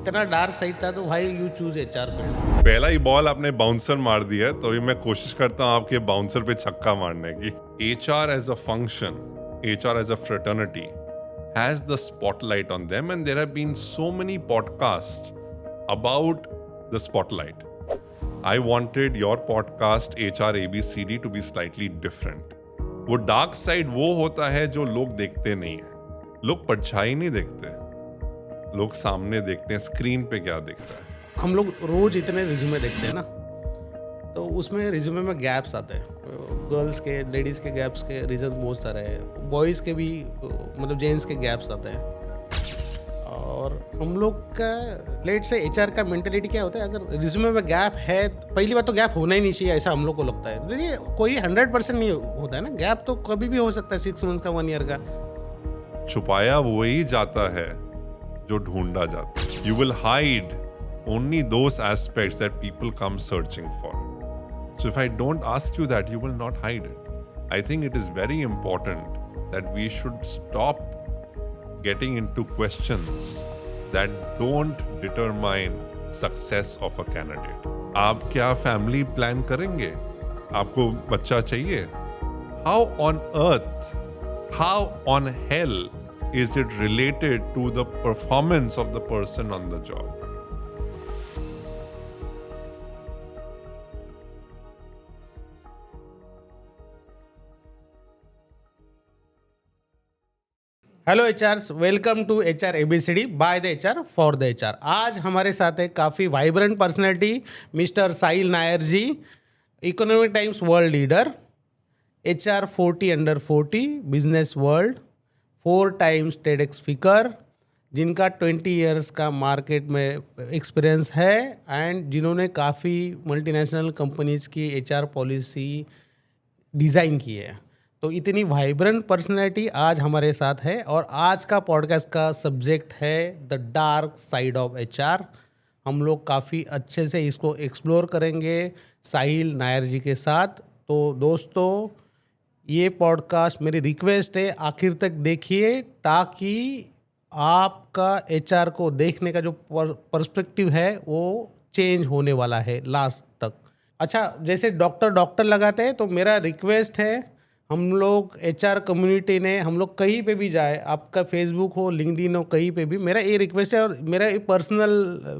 इतना dark side था तो भाई यू चूज एचआर फील्ड। पहला ही बॉल आपने बाउंसर मार दिया है, तो अभी मैं कोशिश करता हूँ आपके बाउंसर पे छक्का मारने की। HR as a function, HR as a fraternity has the spotlight on them, and there have been so many podcasts about the spotlight. I wanted your podcast HR ABCD to be slightly different. वो dark side वो होता है जो लोग देखते नहीं है। लोग परछाई नहीं देखते, लोग सामने देखते हैं स्क्रीन पे क्या दिख रहा है। हम लोग रोज इतने रिज्यूमे देखते हैं ना, तो उसमें रिज्यूमे में गैप्स आते हैं। गर्ल्स के, लेडीज़ के गैप्स के रीज़न बहुत सारे हैं, बॉयज़ के भी मतलब जेंट्स के गैप्स आते हैं। और हम लोग का लेट से एचआर का मेंटेलिटी क्या होता है, अगर रिज्यूमे में गैप है, पहली बात तो गैप होना ही नहीं चाहिए, ऐसा हम लोग को लगता है। देखिए कोई 100% नहीं होता है ना, गैप तो कभी भी हो सकता है, 6 मंथ्स का, 1 ईयर का। छुपाया वही जाता है जो ढूंढा जाता है। You will hide only those aspects that people come searching for. So if I don't ask you that, you will not hide it. I think it is very important that we should stop getting into questions that don't determine success of a candidate. आप क्या family plan करेंगे? आपको बच्चा चाहिए? How on earth, how on hell is it related to the performance of the person on the job? Hello HRs, welcome to HR ABCD by the HR for the HR. आज हमारे साथ है काफ़ी vibrant personality mister Sahil Nair ji, economic times world leader, HR 40/40 business world, 4 times TEDx speaker, जिनका 20 years का market में experience है and जिन्होंने काफ़ी मल्टीनेशनल कंपनीज की HR पॉलिसी डिज़ाइन की है। तो इतनी वाइब्रेंट पर्सनैलिटी आज हमारे साथ है और आज का पॉडकास्ट का सब्जेक्ट है the dark side of HR। हम लोग काफ़ी अच्छे से इसको एक्सप्लोर करेंगे साहिल नायर जी के साथ। तो दोस्तों, ये पॉडकास्ट मेरी रिक्वेस्ट है आखिर तक देखिए, ताकि आपका HR को देखने का जो पर्सपेक्टिव है वो चेंज होने वाला है लास्ट तक। अच्छा, जैसे डॉक्टर लगाते हैं, तो मेरा रिक्वेस्ट है, हम लोग HR कम्युनिटी ने, हम लोग कहीं पे भी जाए, आपका फेसबुक हो, लिंक्डइन हो, कहीं पे भी, मेरा ये रिक्वेस्ट है और मेरा ये पर्सनल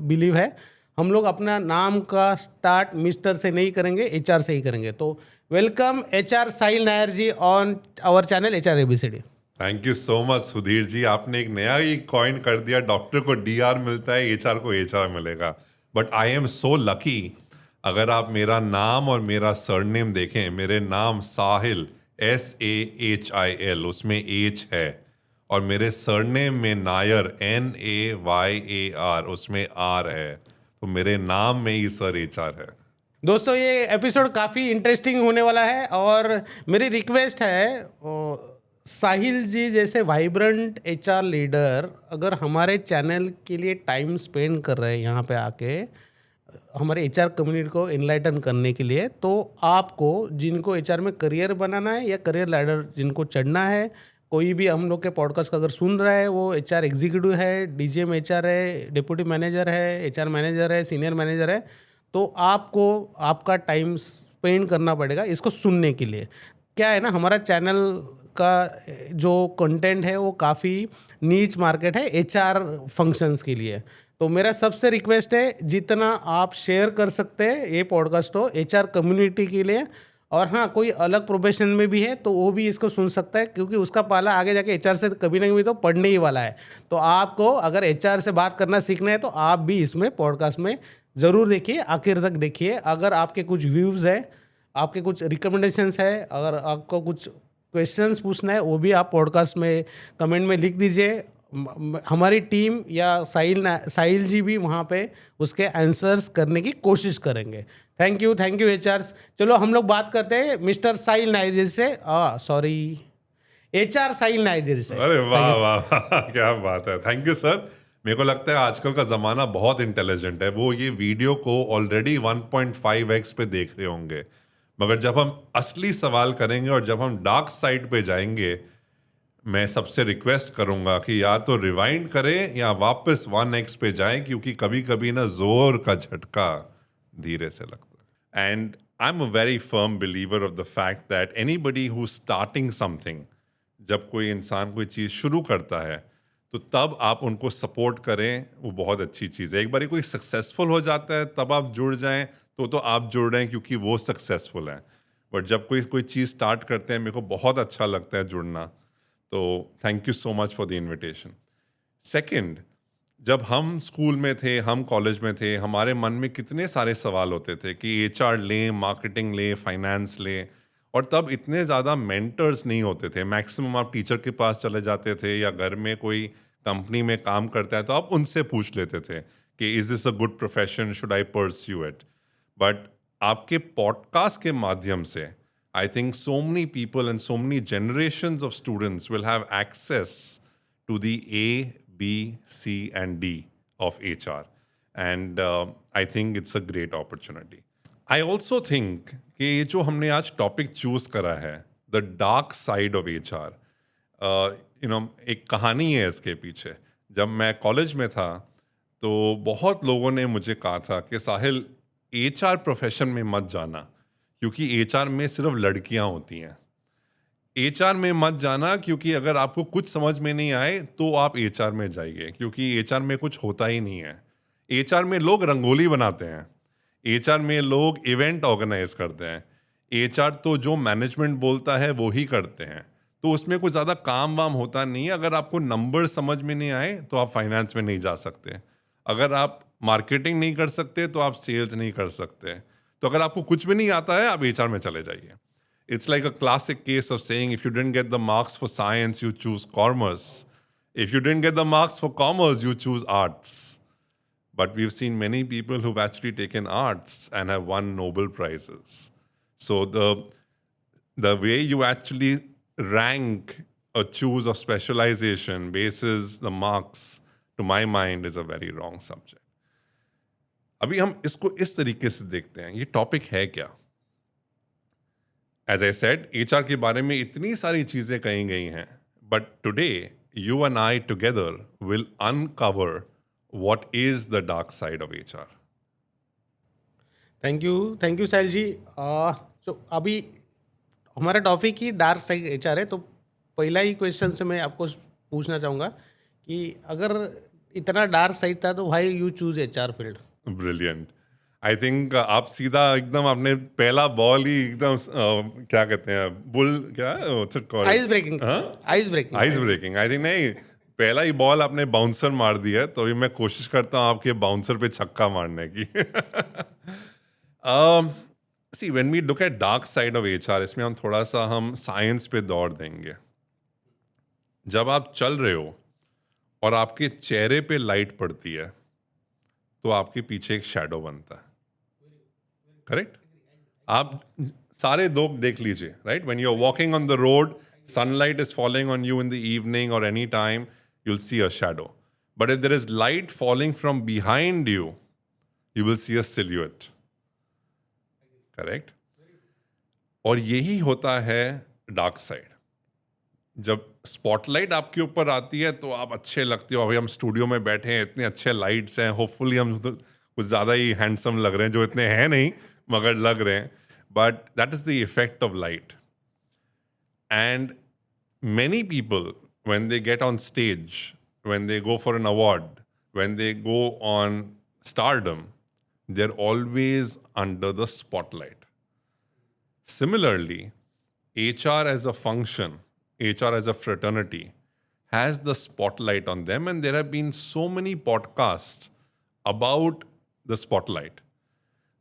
बिलीव है, हम लोग अपना नाम का स्टार्ट मिस्टर से नहीं करेंगे, HR से ही करेंगे। तो welcome HR Sahil Nair ji on our channel HR ABCD। Thank you so much Sudhir ji, आपने एक नया ही कॉइन कर दिया। डॉक्टर को DR मिलता है, HR को HR मिलेगा। But I am so lucky, अगर आप मेरा नाम और मेरा सरनेम देखें, मेरे नाम साहिल SAHIL, उसमें H है, और मेरे सरनेम में नायर NAYAR, उसमें R है, तो मेरे नाम में ही सर HR है। दोस्तों, ये एपिसोड काफ़ी इंटरेस्टिंग होने वाला है और मेरी रिक्वेस्ट है, साहिल जी जैसे वाइब्रेंट HR लीडर अगर हमारे चैनल के लिए टाइम स्पेंड कर रहे हैं यहाँ पे आके हमारे HR कम्युनिटी को इनलाइटन करने के लिए, तो आपको जिनको HR में करियर बनाना है या करियर लैडर जिनको चढ़ना है, कोई भी हम लोग के पॉडकास्ट का अगर सुन रहा है, वो HR एग्जीक्यूटिव है, DGM HR है, डिप्टी मैनेजर है, HR मैनेजर है, सीनियर मैनेजर है, तो आपको आपका टाइम स्पेंड करना पड़ेगा इसको सुनने के लिए। क्या है ना, हमारा चैनल का जो कंटेंट है वो काफ़ी नीच मार्केट है HR फंक्शंस के लिए। तो मेरा सबसे रिक्वेस्ट है, जितना आप शेयर कर सकते हैं ये पॉडकास्ट हो HR कम्युनिटी के लिए, और हाँ, कोई अलग प्रोफेशन में भी है तो वो भी इसको सुन सकता है, क्योंकि उसका पाला आगे जाके HR से कभी ना कभी तो पढ़ने ही वाला है। तो आपको अगर HR से बात करना सीखना है तो आप भी इसमें पॉडकास्ट में ज़रूर देखिए, आखिर तक देखिए। अगर आपके कुछ व्यूज़ है, आपके कुछ रिकमेंडेशंस है, अगर आपको कुछ क्वेश्चंस पूछना है, वो भी आप पॉडकास्ट में कमेंट में लिख दीजिए। हमारी टीम या साहिल जी भी वहाँ पे उसके आंसर्स करने की कोशिश करेंगे। Thank you HRs। चलो हम लोग बात करते हैं मिस्टर साहिल नायर जी से, सॉरी HR साहिल नायर जी से। अरे वाह वाह वाह, क्या बात है, थैंक यू सर। मेरे को लगता है आजकल का ज़माना बहुत इंटेलिजेंट है, वो ये वीडियो को ऑलरेडी 1.5x पे देख रहे होंगे, मगर जब हम असली सवाल करेंगे और जब हम डार्क साइड पे जाएंगे, मैं सबसे रिक्वेस्ट करूंगा कि या तो रिवाइंड करें या वापस 1x पे जाएं, क्योंकि कभी कभी ना जोर का झटका धीरे से लगता है. And I am a very firm believer of the fact that anybody who starting something, जब कोई इंसान कोई चीज़ शुरू करता है तो तब आप उनको सपोर्ट करें, वो बहुत अच्छी चीज़ है. एक बार कोई सक्सेसफुल हो जाता है तब आप जुड़ जाएं, तो आप जुड़ रहे हैं क्योंकि वो सक्सेसफुल है. बट जब कोई कोई चीज़ स्टार्ट करते हैं, मेरे को बहुत अच्छा लगता है जुड़ना. तो thank you so much for the invitation. Second, जब हम स्कूल में थे, हम कॉलेज में थे, हमारे मन में कितने सारे सवाल होते थे कि एचआर लें, मार्केटिंग लें, फाइनेंस लें. और तब इतने ज़्यादा मेंटर्स नहीं होते थे. मैक्सिमम आप टीचर के पास चले जाते थे, या घर में कोई कंपनी में काम करता है तो आप उनसे पूछ लेते थे कि is this a good profession, should I pursue it. But आपके पॉडकास्ट के माध्यम से I think so many people and so many generations of students will have access to the A, B, C, and D of HR. And I think it's a great opportunity. I also think कि ये जो हमने आज topic choose करा है, the dark side of HR, एक कहानी है इसके पीछे. जब मैं कॉलेज में था तो बहुत लोगों ने मुझे कहा था कि साहिल, HR प्रोफेशन में मत जाना, क्योंकि HR में सिर्फ लड़कियां होती हैं. HR में मत जाना, क्योंकि अगर आपको कुछ समझ में नहीं आए तो आप HR में जाइए, क्योंकि HR में कुछ होता ही नहीं है. HR में लोग रंगोली बनाते हैं, HR में लोग इवेंट ऑर्गेनाइज करते हैं. HR तो जो मैनेजमेंट बोलता है वो ही करते हैं, तो उसमें कुछ ज़्यादा काम वाम होता नहीं है. अगर आपको नंबर समझ में नहीं आए तो आप फाइनेंस में नहीं जा सकते. अगर आप मार्केटिंग नहीं कर सकते तो आप सेल्स नहीं कर सकते. तो अगर आपको कुछ भी नहीं आता है, आप HR में चले जाइए. It's like a classic case of saying, if you didn't get the marks for science, you choose commerce. If you didn't get the marks for commerce, you choose arts. But we've seen many people who've actually taken arts and have won Nobel Prizes. So the way you actually rank or choose a specialization basis the marks, to my mind, is a very wrong subject. अभी हम इसको इस तरीके से देखते हैं, ये topic है क्या. As I said, HR के बारे में इतनी सारी चीजें कही गई हैं, but today you and I together will uncover what is the dark side of HR. Thank you Sahil ji. तो अभी हमारा टॉपिक ही डार्क साइड HR है, तो पहला ही क्वेश्चन से मैं आपको पूछना चाहूँगा कि अगर इतना डार्क साइड था तो why you choose HR field. Brilliant. I think आप सीधा एकदम आपने पहला बॉल ही एकदम क्या कहते हैं, बुल क्या ice breaking. Ice breaking. I think नहीं, पहला ही बॉल आपने बाउंसर मार दिया है, तो अभी मैं कोशिश करता हूँ आपके बाउंसर पे छक्का मारने की. See when we look at dark side of HR, इसमें हम थोड़ा सा हम साइंस पे दौड़ देंगे. जब आप चल रहे हो और आपके चेहरे पे लाइट पड़ती है तो आपके पीछे एक शैडो बनता है. करेक्ट. आप सारे लोग देख लीजिए, right, when you are walking on the road, sunlight is falling on you in the evening or any time, you'll see a shadow. But if there is light falling from behind you, you will see a silhouette. Correct? और यही होता है dark side. जब spotlight आपके ऊपर आती है तो आप अच्छे लगते हो. अभी हम स्टूडियो में बैठे हैं, इतने अच्छे लाइट्स हैं, होपफुली हम तो कुछ ज़्यादा ही हैंडसम लग रहे हैं, जो इतने हैं नहीं मगर लग रहे हैं. But that is the effect of light. And many people, when they get on stage, when they go for an award, when they go on stardom, they're always under the spotlight. Similarly, HR as a function, HR as a fraternity, has the spotlight on them, and there have been so many podcasts about the spotlight.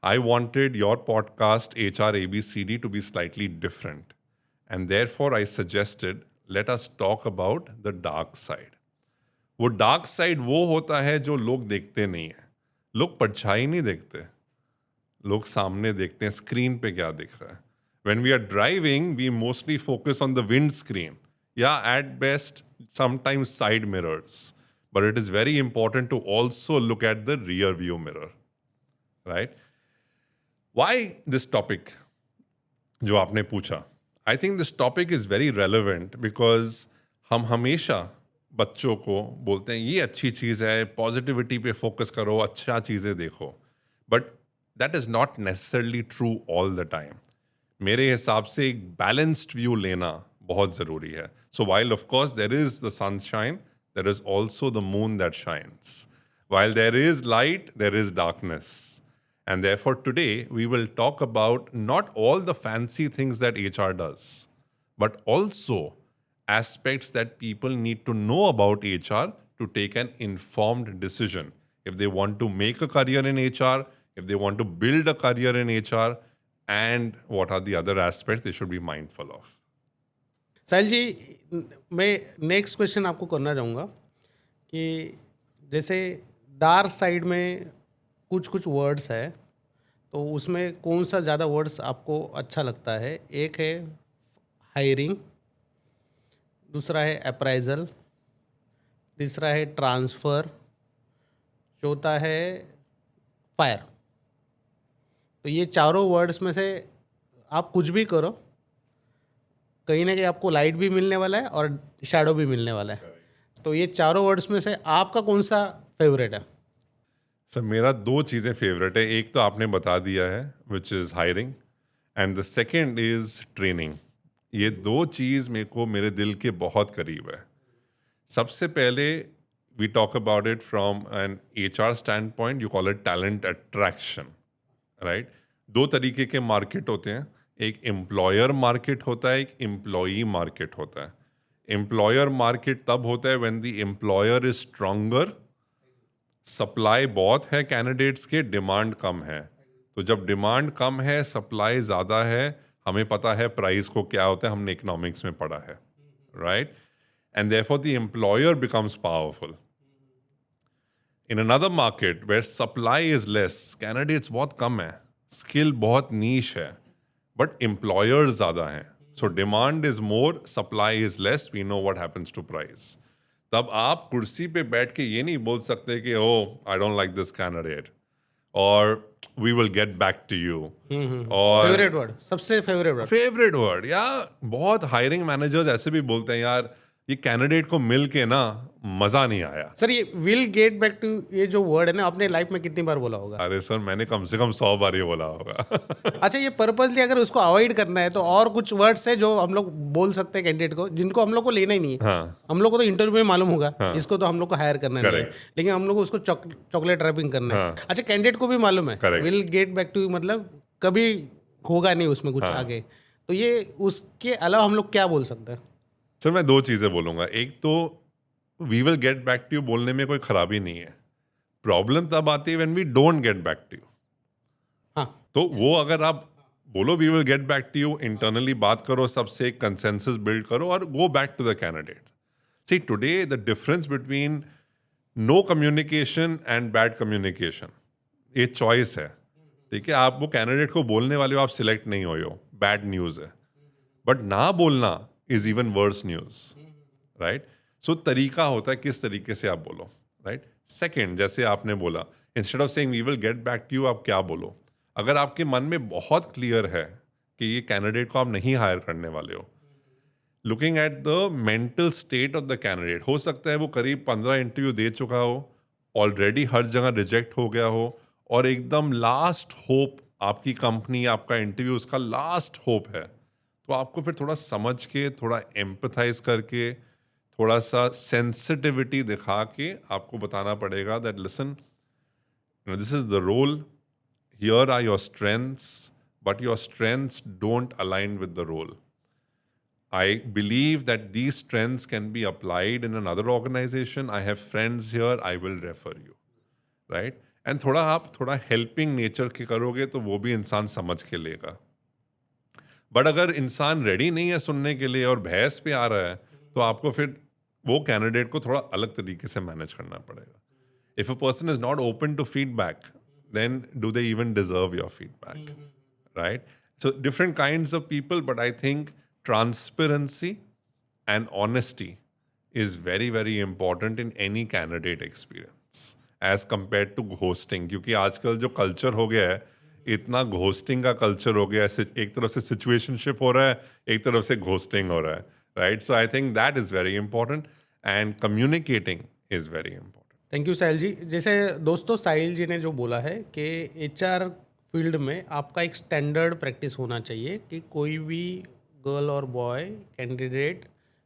I wanted your podcast, HR ABCD, to be slightly different. And therefore, I suggested, let us talk about the dark side. वो dark side वो होता है जो लोग देखते नहीं है. लोग परछाई नहीं देखते, लोग सामने देखते हैं स्क्रीन पे क्या दिख रहा है. When we are driving, we mostly focus on the windscreen. Yeah, at best, sometimes side mirrors. But it is very important to also look at the rear view mirror. Right? Why this topic? जो आपने पूछा. I think this topic is very relevant because हम हमेशा बच्चों को बोलते हैं ये अच्छी चीज़ है, पॉजिटिविटी पे फोकस करो, अच्छा चीज़ें देखो, but that is not necessarily true all the time. मेरे हिसाब से एक बैलेंस्ड व्यू लेना बहुत ज़रूरी है. So while of course there is the sunshine, there is also the moon that shines. While there is light, there is darkness. And therefore, today we will talk about not all the fancy things that HR does, but also aspects that people need to know about HR to take an informed decision. If they want to make a career in HR, if they want to build a career in HR, and what are the other aspects they should be mindful of. साहिल जी, मैं next question आपको करना चाहूँगा कि जैसे dark side में कुछ कुछ words है, तो उसमें कौन सा ज़्यादा वर्ड्स आपको अच्छा लगता है? एक है हायरिंग, दूसरा है अप्राइजल, तीसरा है ट्रांसफ़र, चौथा है फायर. तो ये चारों वर्ड्स में से आप कुछ भी करो, कहीं ना कहीं आपको लाइट भी मिलने वाला है और शैडो भी मिलने वाला है. तो ये चारों वर्ड्स में से आपका कौन सा फेवरेट है? सर मेरा दो चीज़ें फेवरेट है. एक तो आपने बता दिया है which is hiring, and the second is training. ये दो चीज़ मेरे को मेरे दिल के बहुत करीब है. सबसे पहले we talk about it from an HR standpoint, you call it talent attraction, right. दो तरीके के मार्केट होते हैं. एक एम्प्लॉयर मार्केट होता है, एक एम्प्लॉई मार्केट होता है. एम्प्लॉयर मार्केट तब होता है when the employer is stronger, supply बहुत है कैंडिडेट्स के, डिमांड कम है. तो जब डिमांड कम है, सप्लाई ज़्यादा है, हमें पता है प्राइस को क्या होता है, हमने इकोनॉमिक्स में पढ़ा है, right. And therefore the employer becomes powerful. In another market where supply is less, candidates बहुत कम है, स्किल बहुत नीश है, बट एम्प्लॉयर्स ज़्यादा हैं. So demand is more, supply is less, we know what happens to price. तब आप कुर्सी पे बैठ के ये नहीं बोल सकते कि oh I don't like this candidate और we will get back to you. और फेवरेट वर्ड, सबसे फेवरेट वर्ड या बहुत हायरिंग मैनेजर्स ऐसे भी बोलते हैं यार ये कैंडिडेट को मिल के ना मजा नहीं आया. सर, ये विल गेट बैक टू, ये जो वर्ड है ना, आपने लाइफ में कितनी बार बोला होगा? अरे सर मैंने कम से कम 100 बार ये बोला होगा. अच्छा, ये पर्पसली अगर उसको अवॉइड करना है तो और कुछ वर्ड्स है जो हम लोग बोल सकते हैं कैंडिडेट को, जिनको हम लोग को लेना ही नहीं है. हाँ. हम लोग को तो इंटरव्यू में मालूम होगा, इसको तो हम लोग को हायर करना नहीं है, Correct. लेकिन हम लोग को उसको चॉकलेट रैपिंग करना है. अच्छा, कैंडिडेट को भी मालूम है Correct. Will get back to, मतलब कभी होगा नहीं उसमें कुछ आगे. तो ये उसके अलावा हम लोग क्या बोल सकते हैं? सर मैं दो चीज़ें बोलूँगा. एक तो we will get back to you बोलने में कोई खराबी नहीं है. प्रॉब्लम तब आती है when we don't get back to you. हाँ, तो वो अगर आप बोलो we will get back to you, internally बात करो, सबसे एक कंसेंसस बिल्ड करो और go back to the candidate. See today the difference between no communication and bad communication, ये चॉइस है. ठीक है, आप वो कैंडिडेट को बोलने वाले हो, आप सिलेक्ट नहीं हुए हो, बैड न्यूज़ है. बट ना बोलना is even worse news, right. So तरीका होता है किस तरीके से आप बोलो, राइट. सेकेंड, जैसे आपने बोला instead of saying we will get back to you, आप क्या बोलो. अगर आपके मन में बहुत क्लियर है कि ये कैंडिडेट को आप नहीं हायर करने वाले हो, looking at the mental state of the candidate, हो सकता है वो करीब 15 इंटरव्यू दे चुका हो, ऑलरेडी हर जगह रिजेक्ट हो गया हो, और एकदम लास्ट होप आपकी कंपनी, आपका इंटरव्यू उसका लास्ट होप है. तो आपको फिर थोड़ा समझ के, थोड़ा एम्पथाइज करके, थोड़ा सा सेंसिटिविटी दिखा के आपको बताना पड़ेगा that listen, this is the role, here are your strengths, but your strengths don't align with the role. I believe that these strengths can be applied in another organization. I have friends here, I will refer you, right? And थोड़ा आप थोड़ा helping nature के करोगे तो वो भी इंसान समझ के लेगा. बट अगर इंसान रेडी नहीं है सुनने के लिए और बहस पे आ रहा है, तो आपको फिर वो कैंडिडेट को थोड़ा अलग तरीके से मैनेज करना पड़ेगा. If a person is not open to feedback, then do they even deserve your feedback, right? So different kinds of people, but I think transparency and honesty is very very important in any candidate experience as compared to ghosting. क्योंकि आजकल जो culture हो गया है, इतना ghosting का culture हो गया है. एक तरफ से सिचुएशनशिप हो रहा है, एक तरफ से घोस्टिंग हो रहा है. right? So I think that is very important, and communicating is very important. Thank you Sahil ji. जैसे दोस्तों साहिल जी ने जो बोला है कि एचआर फील्ड में आपका एक स्टैंडर्ड प्रैक्टिस होना चाहिए कि कोई भी गर्ल और boy candidate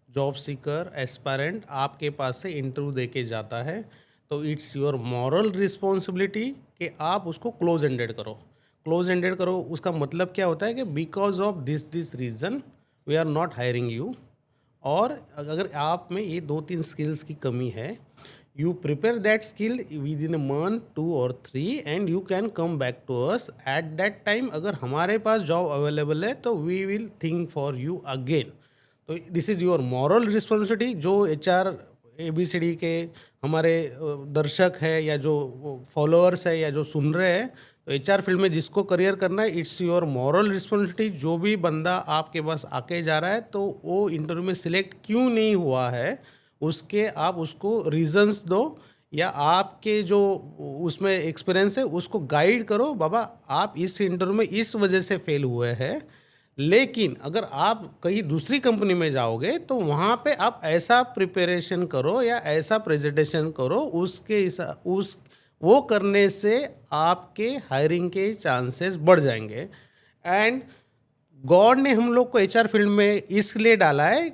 job seeker aspirant आपके पास से इंटरव्यू दे के जाता है तो इट्स योर मॉरल रिस्पॉन्सिबिलिटी कि आप उसको क्लोज एंडेड करो। क्लोज एंडेड करो उसका मतलब क्या होता है कि because of this reason we are not hiring you. और अगर आप में ये 2-3 स्किल्स की कमी है, you prepare that skill within a month 2 or 3 and you can come back to us at that time। अगर हमारे पास जॉब अवेलेबल है तो we will think for you again। तो this is your moral responsibility. जो HR ABCD के हमारे दर्शक है या जो फॉलोअर्स है या जो सुन रहे हैं, तो HR फील्ड में जिसको करियर करना है इट्स योर मॉरल रिस्पॉन्सिबिलिटी। जो भी बंदा आपके पास आके जा रहा है तो वो इंटरव्यू में सिलेक्ट क्यों नहीं हुआ है उसके आप उसको रीजंस दो, या आपके जो उसमें एक्सपीरियंस है उसको गाइड करो। बाबा आप इस इंटरव्यू में इस वजह से फेल हुए हैं, लेकिन अगर आप कहीं दूसरी कंपनी में जाओगे तो वहाँ पे आप ऐसा प्रिपरेशन करो या ऐसा प्रेजेंटेशन करो उस वो करने से आपके हायरिंग के चांसेस बढ़ जाएंगे। एंड गॉड ने हम लोग को HR फील्ड में इसलिए डाला है,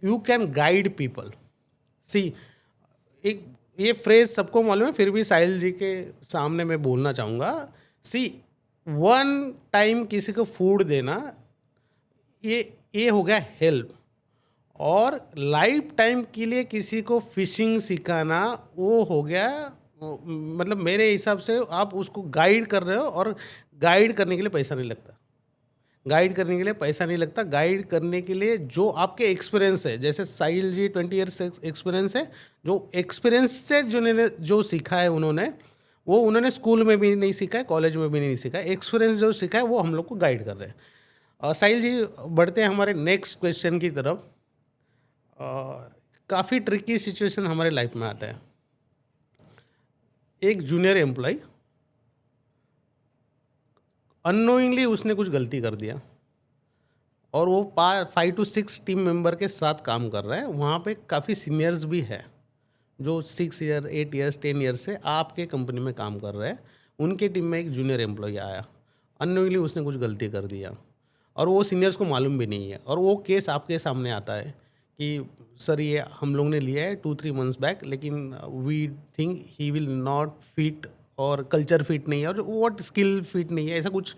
यू कैन गाइड पीपल। सी एक ये फ्रेज सबको मालूम है, फिर भी साहिल जी के सामने मैं बोलना चाहूँगा। सी वन टाइम किसी को फूड देना ये हो गया हेल्प, और लाइफ टाइम के लिए किसी को फिशिंग सिखाना वो हो गया, मतलब मेरे हिसाब से आप उसको गाइड कर रहे हो, और गाइड करने के लिए पैसा नहीं लगता। गाइड करने के लिए पैसा नहीं लगता, गाइड करने के लिए जो आपके एक्सपीरियंस है, जैसे साहिल जी 20 ईयर्स एक्सपीरियंस है, जो एक्सपीरियंस से जो सीखा है उन्होंने स्कूल में भी नहीं सीखा है, कॉलेज में भी नहीं सीखा है। एक्सपीरियंस जो सीखा है वो हम लोग को गाइड कर रहे हैं। साहिल जी बढ़ते हैं हमारे नेक्स्ट क्वेश्चन की तरफ। काफ़ी ट्रिकी सिचुएशन हमारे लाइफ में आता है। एक जूनियर एम्प्लॉय अननोइंगली उसने कुछ गलती कर दिया और वो 5 to 6 टीम मेंबर के साथ काम कर रहा है। वहाँ पे काफ़ी सीनियर्स भी है जो 6 ईयर 8 ईयर्स 10 ईयर से आपके कंपनी में काम कर रहे हैं। उनके टीम में एक जूनियर एम्प्लॉय आया, अननोइंगली उसने कुछ गलती कर दिया और वो सीनियर्स को मालूम भी नहीं है, और वो केस आपके सामने आता है कि सर ये हम लोग ने लिया है 2-3 मंथ्स बैक, लेकिन we think he will not fit, और कल्चर फिट नहीं है, और व्हाट स्किल फिट नहीं है, ऐसा कुछ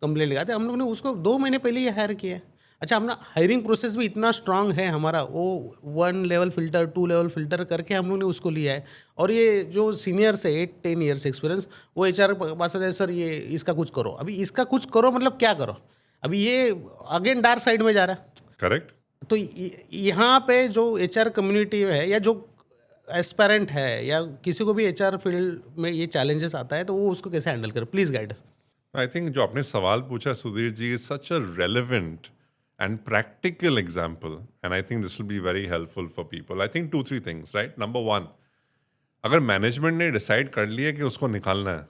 कंप्लेंट लगाते। हम लोग ने उसको 2 महीने पहले ही हायर किया है। अच्छा, अपना हायरिंग प्रोसेस भी इतना स्ट्रांग है हमारा, वो 1 लेवल फिल्टर 2 लेवल फिल्टर करके हम लोग ने उसको लिया है। और ये जो सीनियर्स है 8-10 ईयर्स एक्सपीरियंस, वो HR पास है, सर ये इसका कुछ करो। अभी इसका कुछ करो मतलब क्या करो? अभी ये अगेन डार्क साइड में जा रहा है। करेक्ट। तो यहाँ पे जो HR कम्युनिटी है या जो एस्पायरेंट है या किसी को भी HR फील्ड में ये चैलेंजेस आता है तो वो उसको कैसे हैंडल करे? Please guide us. I think जो आपने सवाल पूछा Sudhir ji is such a relevant and practical example, and I think this will be very helpful for people. I think 2-3 things, right? Number 1, अगर मैनेजमेंट ने डिसाइड कर लिया कि उसको निकालना है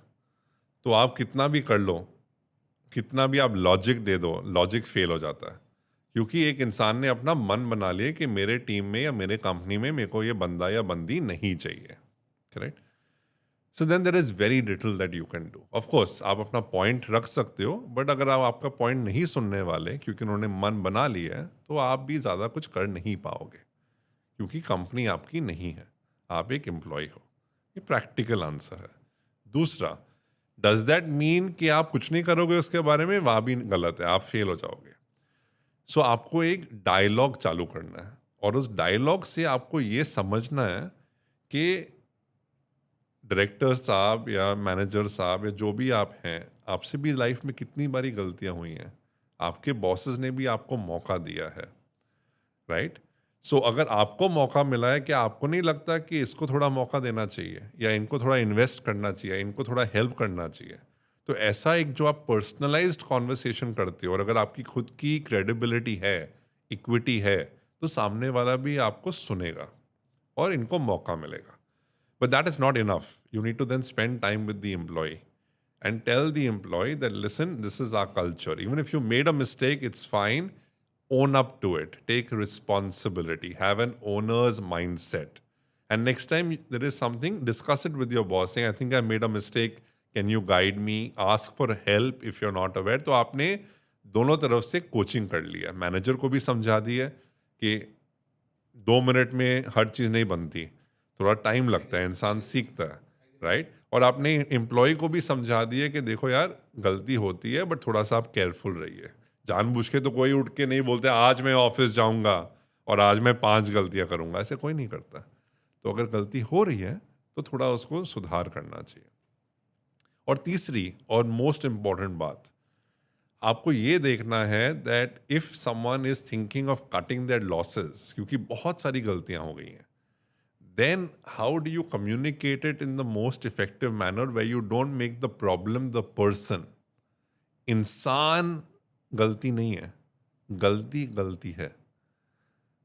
तो आप कितना भी कर लो, कितना भी आप लॉजिक दे दो, लॉजिक फेल हो जाता है। क्योंकि एक इंसान ने अपना मन बना लिया कि मेरे टीम में या मेरे कंपनी में मेरे को ये बंदा या बंदी नहीं चाहिए, correct? So then there is very little that you can do. Of course आप अपना पॉइंट रख सकते हो, बट अगर आप आपका पॉइंट नहीं सुनने वाले क्योंकि उन्होंने मन बना लिया है तो आप भी ज़्यादा कुछ कर नहीं पाओगे, क्योंकि कंपनी आपकी नहीं है, आप एक एम्प्लॉय हो। ये प्रैक्टिकल आंसर है। दूसरा, डज दैट मीन कि आप कुछ नहीं करोगे उसके बारे में? वहाँ भी गलत है, आप फेल हो जाओगे। सो आपको एक डायलॉग चालू करना है, और उस डायलॉग से आपको ये समझना है कि डायरेक्टर साहब या मैनेजर साहब या जो भी आप हैं, आपसे भी लाइफ में कितनी बारी गलतियां हुई हैं, आपके बॉसेस ने भी आपको मौका दिया है, राइट? सो अगर आपको मौका मिला है, क्या आपको नहीं लगता कि इसको थोड़ा मौका देना चाहिए, या इनको थोड़ा इन्वेस्ट करना चाहिए, इनको थोड़ा हेल्प करना चाहिए? तो ऐसा एक जो आप पर्सनलाइज्ड कॉन्वर्सेशन करते हो, और अगर आपकी खुद की क्रेडिबिलिटी है, इक्विटी है, तो सामने वाला भी आपको सुनेगा और इनको मौका मिलेगा। But that is not enough. You need to then spend time with the employee and tell the employee that listen, this is our culture. Even if you made a mistake, it's fine. own up to it, take responsibility, have an owner's mindset. And next time there is something, discuss it with your boss, saying, I think I made a mistake, can you guide me, ask for help if you're not aware. तो आपने दोनों तरफ से coaching कर लिया, manager को भी समझा दिया कि 2 मिनट में हर चीज़ नहीं बनती, थोड़ा टाइम लगता है, इंसान सीखता है, राइट. और आपने एम्प्लॉय को भी समझा दिया कि देखो यार गलती होती है, बट थोड़ा सा आप केयरफुल रहिए. जानबूझ के तो कोई उठ के नहीं बोलते आज मैं ऑफिस जाऊंगा और आज मैं 5 गलतियां करूंगा, ऐसे कोई नहीं करता. तो अगर गलती हो रही है तो थोड़ा उसको सुधार करना चाहिए. और तीसरी और मोस्ट इम्पॉर्टेंट बात, आपको ये देखना है that if someone is thinking of cutting their losses, क्योंकि बहुत सारी गलतियां हो गई हैं, then how do you communicate it in the most effective manner where you don't make the problem the person. इंसान गलती नहीं है, गलती गलती है.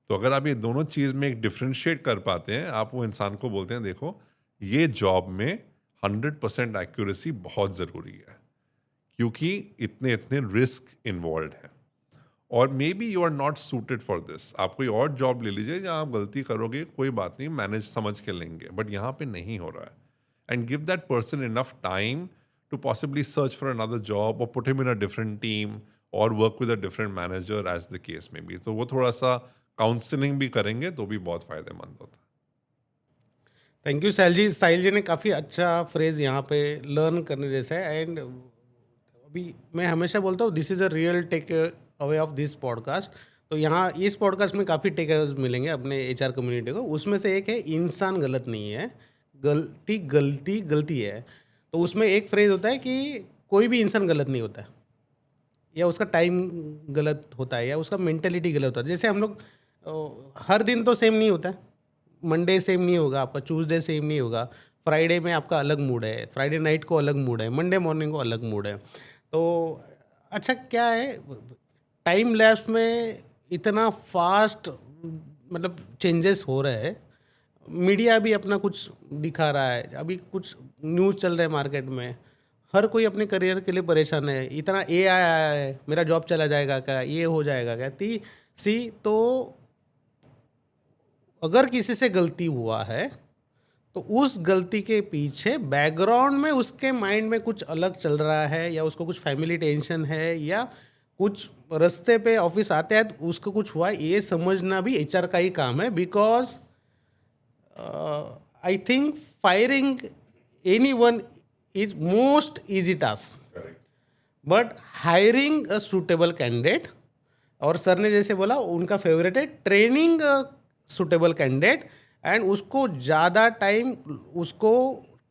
तो अगर आप ये दोनों चीज में एक डिफरेंशिएट कर पाते हैं, आप वो इंसान को बोलते हैं देखो ये जॉब में 100% एक्यूरेसी बहुत ज़रूरी है, क्योंकि इतने इतने रिस्क इन्वॉल्व है, और maybe you are not suited for this. आप कोई और जॉब ले लीजिए जहाँ आप गलती करोगे, कोई बात नहीं, मैनेज समझ के लेंगे, बट यहाँ पे नहीं हो रहा है. And give that person enough time to possibly search for another job और put him in a different team और work with a different manager as the case may be. तो वो थोड़ा सा काउंसलिंग भी करेंगे तो भी बहुत फ़ायदेमंद होता है. थैंक यू साहिल जी. साहिल जी ने काफ़ी अच्छा फ्रेज़ यहाँ पे लर्न करने जैसा है. एंड अभी मैं हमेशा बोलता हूँ this is a real takeaway of this podcast. तो यहाँ इस पॉडकास्ट में काफ़ी टेक अवेज मिलेंगे अपने HR कम्युनिटी को. उसमें से एक है इंसान गलत नहीं है, गलती गलती गलती है. तो उसमें एक फ्रेज़ होता है कि कोई भी इंसान गलत नहीं होता है, या उसका टाइम गलत होता है, या उसका मेंटेलिटी गलत होता है. जैसे हम लोग हर दिन तो सेम नहीं होता है. मंडे सेम नहीं होगा आपका, ट्यूसडे सेम नहीं होगा, फ्राइडे में आपका अलग मूड है, फ्राइडे नाइट को अलग मूड है, मंडे मॉर्निंग को अलग मूड है. तो अच्छा क्या है, टाइम लैप्स में इतना फास्ट मतलब चेंजेस हो रहे हैं. मीडिया भी अपना कुछ दिखा रहा है, अभी कुछ न्यूज़ चल रहे हैं मार्केट में, हर कोई अपने करियर के लिए परेशान है. इतना AI आया है, मेरा जॉब चला जाएगा क्या, ये हो जाएगा क्या. तो अगर किसी से गलती हुआ है तो उस गलती के पीछे बैकग्राउंड में उसके माइंड में कुछ अलग चल रहा है, या उसको कुछ फैमिली टेंशन है, या कुछ रास्ते पे ऑफिस आते हैं तो उसको कुछ हुआ है, ये समझना भी HR का ही काम है. Because I think firing anyone is most easy task, but hiring a suitable candidate, और सर ने जैसे बोला उनका फेवरेट है ट्रेनिंग सूटेबल कैंडिडेट, एंड उसको ज़्यादा टाइम उसको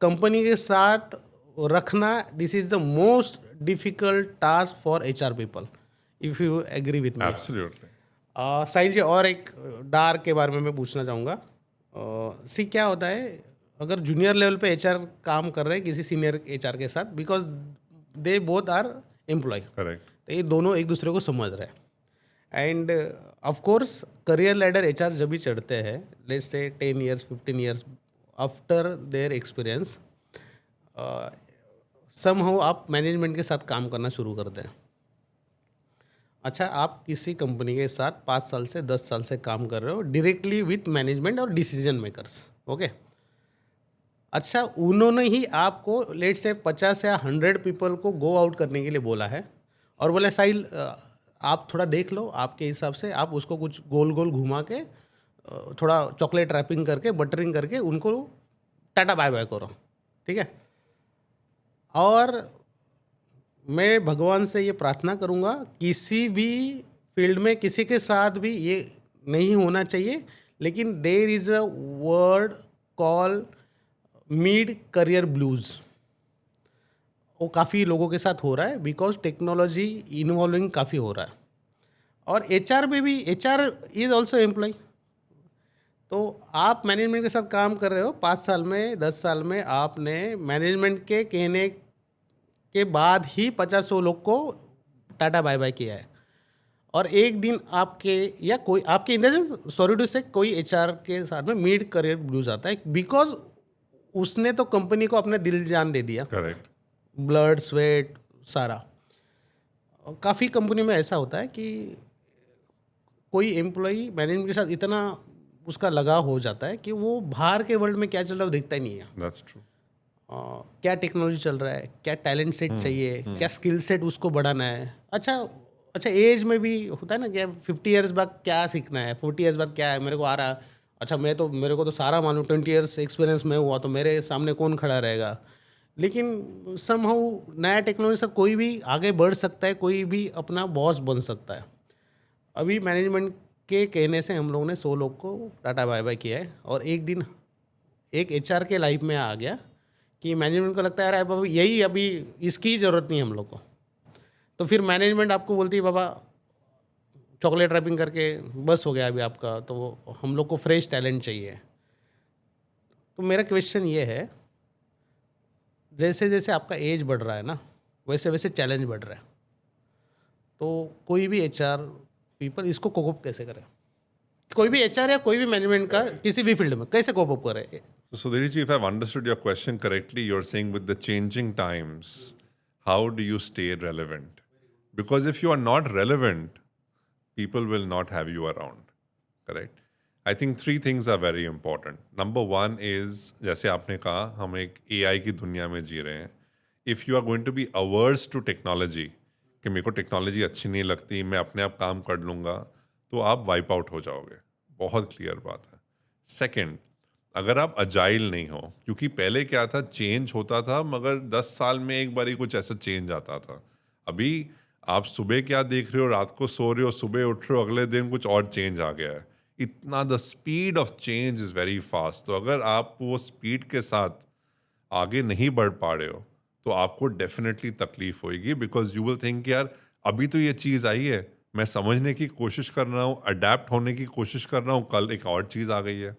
कंपनी के साथ रखना. This is the most difficult task for HR people, if you agree with me. Absolutely. Sahil ji, और एक डार के बारे में मैं पूछना चाहूँगा. सी क्या होता है अगर जूनियर लेवल पे HR काम कर रहे हैं किसी सीनियर HR के साथ, because they both are employee, correct. तो ये दोनों एक दूसरे को समझ रहे हैं. And of course career ladder HR जब भी चढ़ते हैं, let's say 10 years 15 years after their experience, somehow आप मैनेजमेंट के साथ काम करना शुरू करते हैं. अच्छा, आप किसी कंपनी के साथ 5 साल से 10 साल से काम कर रहे हो डायरेक्टली विथ मैनेजमेंट और डिसीजन मेकर्स. ओके, अच्छा, उन्होंने ही आपको लेट्स से 50 या 100 पीपल को गो आउट करने के लिए बोला है, और बोला साहिल आप थोड़ा देख लो, आपके हिसाब से आप उसको कुछ गोल गोल घुमा के थोड़ा चॉकलेट रैपिंग करके बटरिंग करके उनको टाटा बाय बाय करो, ठीक है. और मैं भगवान से ये प्रार्थना करूँगा किसी भी फील्ड में किसी के साथ भी ये नहीं होना चाहिए, लेकिन there is a word call mid career blues. वो काफ़ी लोगों के साथ हो रहा है बिकॉज टेक्नोलॉजी इन्वॉल्विंग काफ़ी हो रहा है. और HR में भी, HR इज़ ऑल्सो एम्प्लॉय. तो आप मैनेजमेंट के साथ काम कर रहे हो, 5 साल में 10 साल में आपने मैनेजमेंट के कहने के बाद ही 50-100 लोग को टाटा बाय बाय किया है. और एक दिन आपके या कोई आपके इन सॉरी टू से कोई HR के साथ में मिड करियर ब्लूज आता है, बिकॉज उसने तो कंपनी को अपना दिल जान दे दिया. करेक्ट. ब्लड स्वेट सारा. काफ़ी कंपनी में ऐसा होता है कि कोई एम्प्लॉई मैनेजमेंट के साथ इतना उसका लगाव हो जाता है कि वो बाहर के वर्ल्ड में क्या चल रहा है वो देखता ही नहीं है। That's true. क्या टेक्नोलॉजी चल रहा है, क्या टैलेंट सेट चाहिए, क्या स्किल सेट उसको बढ़ाना है। अच्छा एज में भी होता है ना कि 50 ईयर्स बाद क्या सीखना है, 40 ईयर्स बाद क्या है मेरे को आ रहा। अच्छा मेरे को तो सारा मालूम, 20 ईयर्स एक्सपीरियंस में हुआ तो मेरे सामने कौन खड़ा रहेगा। लेकिन समहाउ नया टेक्नोलॉजी से कोई भी आगे बढ़ सकता है, कोई भी अपना बॉस बन सकता है। अभी मैनेजमेंट के कहने से हम लोगों ने 100 लोग को टाटा बाय बाय किया है, और एक दिन एक एचआर के लाइफ में आ गया कि मैनेजमेंट को लगता है यार बाबा यही अभी इसकी ज़रूरत नहीं हम लोग को। तो फिर मैनेजमेंट आपको बोलती है बाबा चॉकलेट रैपिंग करके बस हो गया अभी आपका, तो हम लोग को फ्रेश टैलेंट चाहिए। तो मेरा क्वेश्चन ये है, जैसे जैसे आपका एज बढ़ रहा है ना, वैसे वैसे चैलेंज बढ़ रहा है, तो कोई भी एचआर पीपल इसको कोप कैसे करे? कोई भी एचआर या कोई भी मैनेजमेंट का किसी भी फील्ड में कैसे कोप अप करे? So, Sudhir ji, if I've understood your question correctly, you're saying with the changing times, how do you stay relevant? Because if you are not relevant, people will not have you around, correct? I think 3 things are very important. Number 1 is, जैसे आपने कहा, हम एक AI की दुनिया में जी रहे हैं. If you are going to be averse to technology, कि मेरे को टेक्नोलॉजी अच्छी नहीं लगती, मैं अपने आप काम कर लूँगा, तो आप वाइप आउट हो जाओगे. बहुत क्लियर बात है. सेकेंड, अगर आप अजाइल नहीं हो, क्योंकि पहले क्या था, चेंज होता था मगर 10 साल में एक बार ही कुछ ऐसा चेंज आता था. अभी आप सुबह क्या देख रहे हो, रात को सो रहे हो, सुबह उठ रहे हो, अगले दिन कुछ और चेंज आ गया है. इतना the speed of change is very fast. तो अगर आप वो स्पीड के साथ आगे नहीं बढ़ पा रहे हो तो आपको डेफिनेटली तकलीफ होगी, बिकॉज यू विल थिंक यार अभी तो ये चीज़ आई है, मैं समझने की कोशिश कर रहा हूँ, अडेप्ट होने की कोशिश कर रहा हूँ, कल एक और चीज़ आ गई है.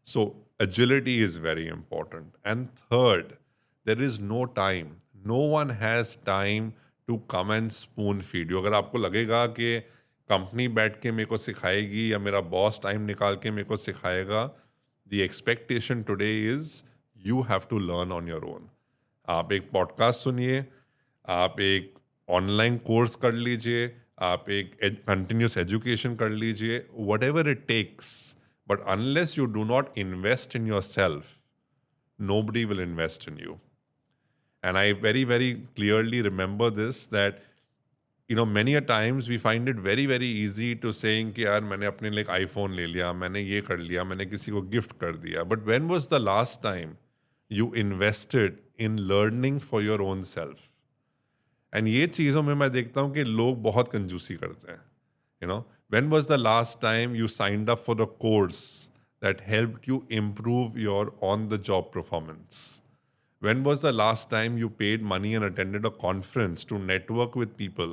So agility is very important. And third, there is no time. No one has time to come and spoon feed you. अगर आपको लगेगा कि कंपनी बैठ के मेरे को सिखाएगी या मेरा बॉस टाइम निकाल के मेरे को सिखाएगा, the expectation today is you have to learn on your own. आप एक पॉडकास्ट सुनिए, आप एक ऑनलाइन कोर्स कर लीजिए, आप एक कंटिन्यूस एजुकेशन कर लीजिए, whatever it takes. But unless you do not invest in yourself, nobody will invest in you. And I very, very clearly remember this, that, you know, many a times we find it very, very easy to saying कि यार मैंने अपने लिए iPhone ले लिया, मैंने ये कर लिया, मैंने किसी को गिफ्ट कर दिया. But when was the last time you invested in learning for your own self? And ये चीज़ों में मैं देखता हूँ कि लोग बहुत कंजूसी करते हैं. You know, when was the last time you signed up for a course that helped you improve your on-the-job performance? When was the last time you paid money and attended a conference to network with people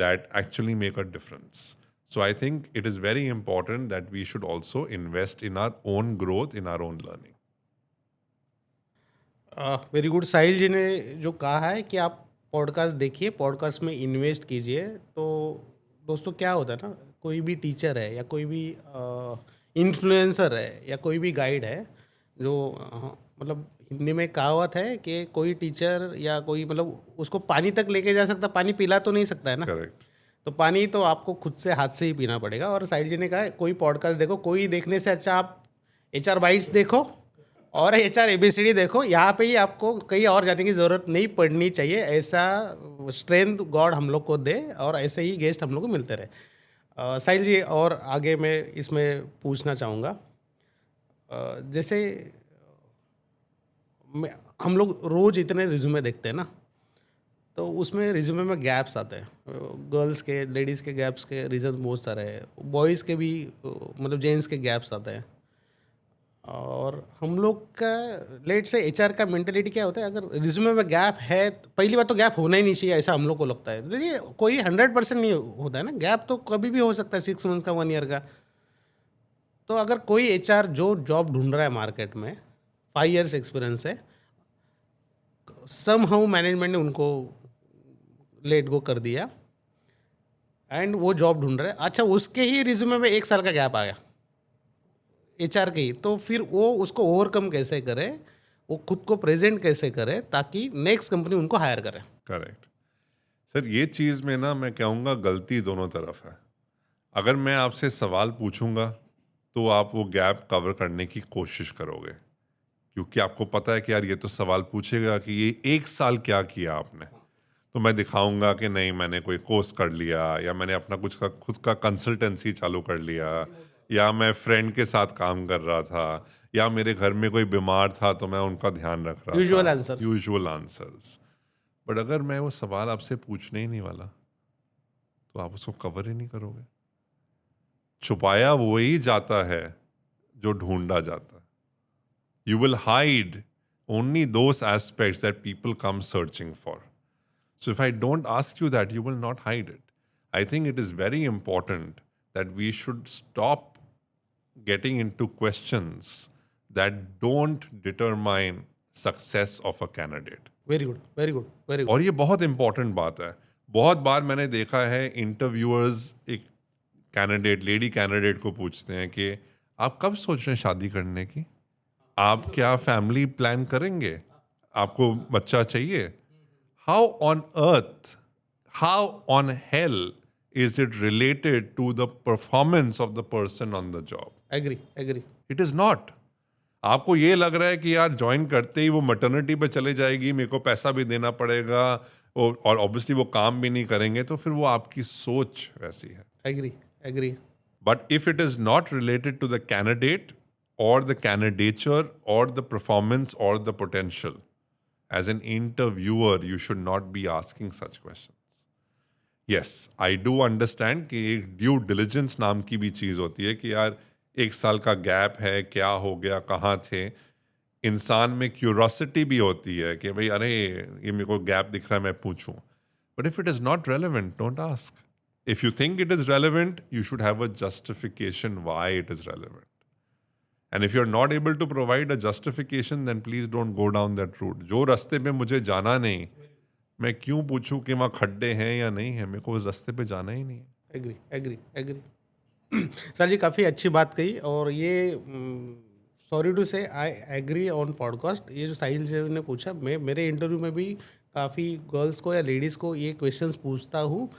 that actually make a difference? So I think it is very important that we should also invest in our own growth, in our own learning. Very good. Sahil ji ने जो कहा है कि आप podcast देखिए, podcast में invest कीजिए। तो दोस्तों क्या होता है ना, कोई भी टीचर है या कोई भी इन्फ्लुएंसर है या कोई भी गाइड है जो मतलब हिंदी में कहावत है कि कोई टीचर या कोई मतलब उसको पानी तक लेके जा सकता, पानी पिला तो नहीं सकता है ना। Correct. तो पानी तो आपको खुद से हाथ से ही पीना पड़ेगा। और साहिल जी ने कहा कोई पॉडकास्ट देखो, कोई देखने से अच्छा आप HR बाइट्स देखो और HR ABCD देखो। यहाँ पे ही आपको कहीं और जाने की ज़रूरत नहीं पड़नी चाहिए। ऐसा स्ट्रेंथ गॉड हम लोग को दे और ऐसे ही गेस्ट हम लोग को मिलते रहे। साहिल जी, और आगे मैं इसमें पूछना चाहूँगा, जैसे हम लोग रोज़ इतने रिज्यूमे देखते हैं ना, तो उसमें रिज्यूमे में गैप्स आते हैं। गर्ल्स के, लेडीज़ के गैप्स के रीज़न बहुत सारे हैं, बॉयज़ के भी मतलब जेंट्स के गैप्स आते हैं। और हम लोग का लेट से HR का मेंटेलिटी क्या होता है, अगर रिज्यूमे में गैप है तो पहली बात तो गैप होना ही नहीं चाहिए, ऐसा हम लोग को लगता है। देखिए कोई 100% नहीं होता है ना, गैप तो कभी भी हो सकता है, 6 मंथ्स का, 1 ईयर का। तो अगर कोई HR जो जॉब ढूंढ रहा है मार्केट में, 5 ईयर्स एक्सपीरियंस है, समहाउ मैनेजमेंट ने उनको लेट गो कर दिया एंड वो जॉब ढूंढ रहे हैं, अच्छा उसके ही रिज्यूमे में 1 साल का गैप आ गया HR के ही, तो फिर वो उसको ओवरकम कैसे करे, वो खुद को प्रेजेंट कैसे करे ताकि नेक्स्ट कंपनी उनको हायर करे। करेक्ट सर, ये चीज़ में ना मैं कहूँगा गलती दोनों तरफ है। अगर मैं आपसे सवाल पूछूंगा तो आप वो गैप कवर करने की कोशिश करोगे, क्योंकि आपको पता है कि यार ये तो सवाल पूछेगा कि ये 1 साल क्या किया आपने। तो मैं दिखाऊंगा कि नहीं, मैंने कोई कोर्स कर लिया, या मैंने अपना कुछ का खुद का कंसल्टेंसी चालू कर लिया, या मैं फ्रेंड के साथ काम कर रहा था, या मेरे घर में कोई बीमार था तो मैं उनका ध्यान रख रहा यूजुअल था। आंसर्स। Usual answers. बट अगर मैं वो सवाल आपसे पूछने ही नहीं वाला तो आप उसको कवर ही नहीं करोगे। छुपाया वही जाता है जो ढूंढा जाता है। You will hide only those aspects that people come searching for. So if I don't ask you that, you will not hide it. I think it is very important that we should stop getting into questions that don't determine success of a candidate. Very good, very good, very good. और ये बहुत important बात है। बहुत बार मैंने देखा है interviewers एक कैंडिडेट, लेडी कैंडिडेट को पूछते हैं कि आप कब सोच रहे हैं शादी करने की? आप क्या फैमिली प्लान करेंगे? आपको बच्चा चाहिए? How on earth, how on hell is it related to the performance of the person on the job? Agree, agree. It is not. आपको ये लग रहा है कि यार ज्वाइन करते ही वो मैटरनिटी पे चले जाएगी, मेरे को पैसा भी देना पड़ेगा, और ऑब्वियसली वो काम भी नहीं करेंगे, तो फिर वो आपकी सोच वैसी है। Agree, agree. But if it is not related to the candidate or the candidature or the performance or the potential, as an interviewer, you should not be asking such questions. Yes, I do understand कि एक due diligence नाम की भी चीज़ होती है कि यार 1 साल का गैप है, क्या हो गया, कहाँ थे। इंसान में क्यूरोसिटी भी होती है कि भाई अरे ये मेरे को गैप दिख रहा है, मैं पूछूं। But if it is not relevant, don't ask. If you think it is relevant, you should have a justification why it is relevant. And if you're not able to provide a justification, then please don't go down that route. जो रास्ते पे मुझे जाना नहीं, मैं क्यों पूछूं कि वहाँ खड्डे हैं या नहीं है? मेरे को उस रास्ते पे जाना ही नहीं है। Agree, agree, agree. सर जी काफ़ी अच्छी बात कही, और ये सॉरी टू से आई एग्री ऑन पॉडकास्ट। ये जो साहिल जी ने पूछा, मैं मेरे इंटरव्यू में भी काफ़ी गर्ल्स को या लेडीज़ को ये क्वेश्चंस पूछता हूँ।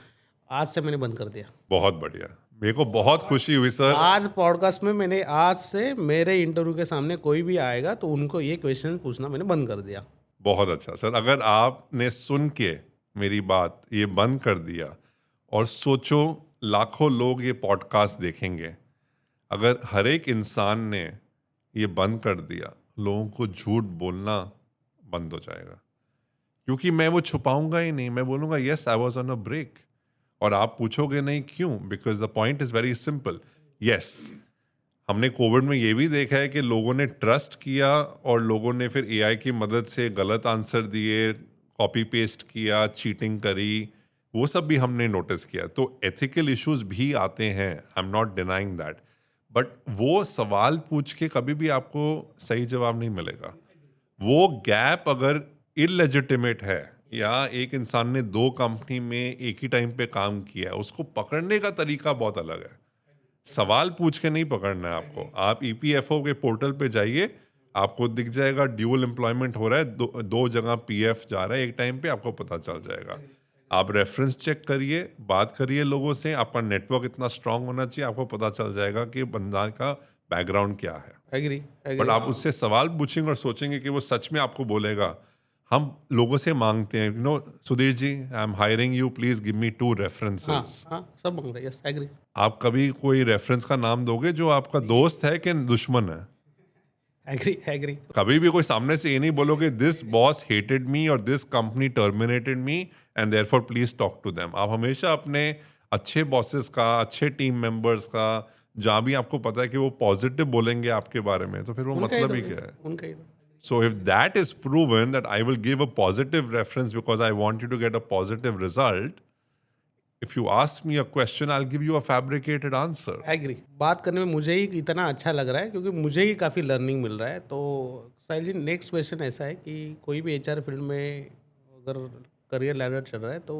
आज से मैंने बंद कर दिया। बहुत बढ़िया, मेरे को बहुत खुशी हुई सर। आज पॉडकास्ट में मैंने, आज से मेरे इंटरव्यू के सामने कोई भी आएगा तो उनको ये क्वेश्चन पूछना मैंने बंद कर दिया। बहुत अच्छा सर। अगर आपने सुन के मेरी बात ये बंद कर दिया, और सोचो लाखों लोग ये पॉडकास्ट देखेंगे, अगर हर एक इंसान ने ये बंद कर दिया, लोगों को झूठ बोलना बंद हो जाएगा। क्योंकि मैं वो छुपाऊंगा ही नहीं, मैं बोलूँगा yes I was on a break. और आप पूछोगे नहीं क्यों, because the point is very simple. Yes, हमने कोविड में ये भी देखा है कि लोगों ने ट्रस्ट किया और लोगों ने फिर एआई की मदद से गलत आंसर दिए, कॉपी पेस्ट किया, चीटिंग करी, वो सब भी हमने नोटिस किया। तो एथिकल इश्यूज भी आते हैं, आई am not denying that, but वो सवाल पूछ के कभी भी आपको सही जवाब नहीं मिलेगा। वो गैप अगर इलेजिटिमेट है, या एक इंसान ने 2 कंपनी में एक ही टाइम पे काम किया है, उसको पकड़ने का तरीका बहुत अलग है। सवाल पूछ के नहीं पकड़ना है आपको। आप ईपीएफओ के पोर्टल पे जाइए, आपको दिख जाएगा ड्यूअल एम्प्लॉयमेंट हो रहा है, दो जगह पीएफ जा रहा है एक टाइम पे, आपको पता चल जाएगा। आप रेफरेंस चेक करिए, बात करिए लोगों से, आपका नेटवर्क इतना स्ट्रांग होना चाहिए, आपको पता चल जाएगा कि बंदा का बैकग्राउंड क्या है। Agree, but agree. आप उससे सवाल पूछेंगे और सोचेंगे कि वो सच में आपको बोलेगा। हम लोगों से मांगते हैं, Sudhir ji I am hiring you, please give me 2 हाँ, रेफरेंसेस। हाँ, सब मांग रहे। Yes, agree. आप कभी कोई रेफरेंस का नाम दोगे जो आपका दोस्त है कि दुश्मन है? Agree, agree. कभी भी कोई सामने से ये नहीं बोलोगे दिस बॉस हेटेड मी और this company terminated me and therefore please talk to them. आप हमेशा अपने अच्छे बॉसेस का, अच्छे टीम मेंबर्स का, जहाँ भी आपको पता है कि वो पॉजिटिव बोलेंगे आपके बारे में, तो फिर वो उनका ही मतलब ही तो, क्या है? उनका ही तो। So if that is proven that I will give a positive reference because I want you to get a positive result, if you ask me a question, I'll give you a fabricated answer. Agree. बात करने में मुझे ही इतना अच्छा लग रहा है क्योंकि मुझे ही काफ़ी लर्निंग मिल रहा है। तो साहिल जी, नेक्स्ट क्वेश्चन ऐसा है कि कोई भी एचआर फील्ड में अगर करियर लैडर चल रहा है तो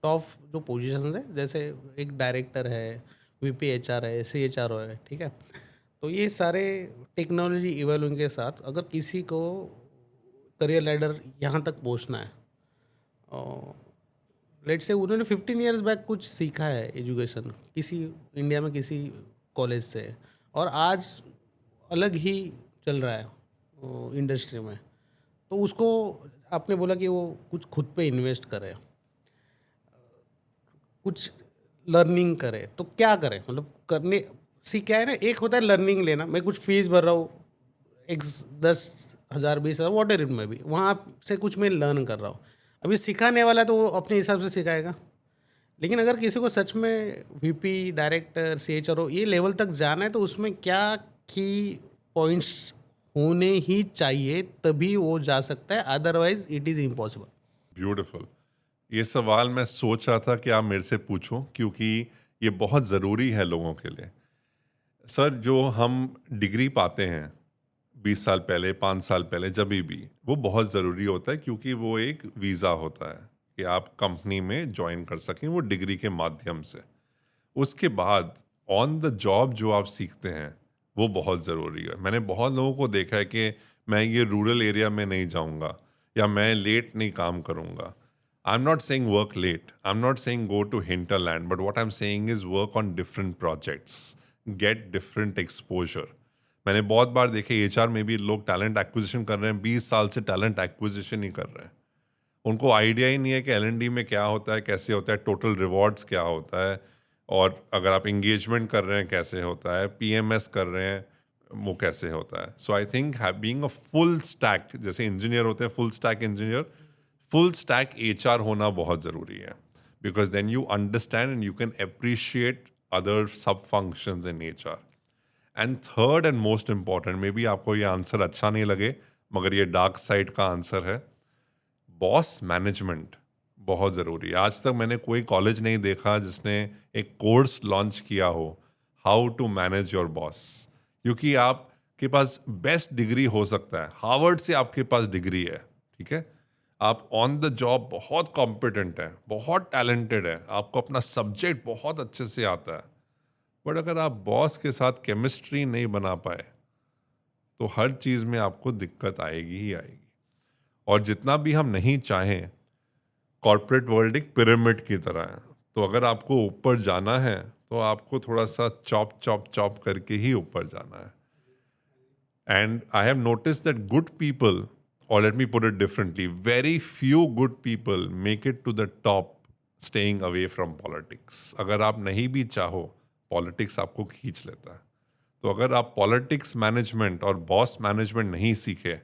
टॉप जो पोजीशंस है, जैसे एक डायरेक्टर है, वीपी एचआर है, सीएचआर है, ठीक है, तो ये सारे टेक्नोलॉजी इवॉल्विंग के साथ अगर किसी को करियर लैडर यहाँ तक पहुँचना है, लेट्स से उन्होंने 15 इयर्स बैक कुछ सीखा है एजुकेशन किसी इंडिया में किसी कॉलेज से, और आज अलग ही चल रहा है इंडस्ट्री में, तो उसको आपने बोला कि वो कुछ खुद पे इन्वेस्ट करे, कुछ लर्निंग करे, तो क्या करें? मतलब करने सी क्या है ना, एक होता है लर्निंग लेना, मैं कुछ फीस भर रहा हूँ, एक 10,000 20,000 वॉट एवर में भी, वहाँ से कुछ मैं लर्न कर रहा हूँ। अभी सिखाने वाला तो वो अपने हिसाब से सिखाएगा, लेकिन अगर किसी को सच में वीपी डायरेक्टर CHRO ये लेवल तक जाना है, तो उसमें क्या की पॉइंट्स होने ही चाहिए, तभी वो जा सकता है, otherwise it is impossible. Beautiful. ये सवाल मैं सोच रहा था कि आप मेरे से पूछो, क्योंकि ये बहुत ज़रूरी है लोगों के लिए। सर, जो हम डिग्री पाते हैं 20 साल पहले, 5 साल पहले, जब भी, वो बहुत ज़रूरी होता है, क्योंकि वो एक वीज़ा होता है कि आप कंपनी में ज्वाइन कर सकें वो डिग्री के माध्यम से। उसके बाद ऑन द जॉब जो आप सीखते हैं वो बहुत ज़रूरी है। मैंने बहुत लोगों को देखा है कि मैं ये रूरल एरिया में नहीं जाऊंगा, या मैं लेट नहीं काम करूंगा। I am not saying work late, I am not saying go to hinterland, but what I am saying is work on different projects, get different exposure. मैंने बहुत बार देखे HR में भी लोग टैलेंट एक्विजिशन कर रहे हैं, 20 साल से टैलेंट एक्विजिशन ही कर रहे हैं। उनको आइडिया ही नहीं है कि L&D में क्या होता है, कैसे होता है, टोटल रिवॉर्ड्स क्या होता है, और अगर आप इंगेजमेंट कर रहे हैं कैसे होता है, PMS कर रहे हैं वो कैसे होता है। So I think being a full stack, जैसे इंजीनियर होते हैं full stack engineer, full stack HR होना बहुत ज़रूरी है, because then you understand and you can appreciate other sub functions in HR। And third and most important, maybe आपको ये answer अच्छा नहीं लगे, मगर ये डार्क साइड का आंसर है, बॉस मैनेजमेंट बहुत ज़रूरी है। आज तक मैंने कोई कॉलेज नहीं देखा जिसने एक कोर्स लॉन्च किया हो how to manage your boss, क्योंकि आपके पास बेस्ट डिग्री हो सकता है, हार्वर्ड से आपके पास डिग्री है, ठीक है, आप ऑन द जॉब बहुत कॉम्पिटेंट है, बहुत टैलेंटेड है, आपको अपना सब्जेक्ट बहुत अच्छे से आता है, बट अगर आप बॉस के साथ केमिस्ट्री नहीं बना पाए तो हर चीज़ में आपको दिक्कत आएगी ही आएगी। और जितना भी हम नहीं चाहें, कॉर्पोरेट वर्ल्ड एक पिरामिड की तरह है, तो अगर आपको ऊपर जाना है तो आपको थोड़ा सा चॉप चॉप चॉप करके ही ऊपर जाना है। And I have notice that good people, और let me put it differently, very few good people make it to the top staying away from politics. अगर आप नहीं भी चाहो, पॉलिटिक्स आपको खींच लेता है। तो अगर आप पॉलिटिक्स मैनेजमेंट और बॉस मैनेजमेंट नहीं सीखे,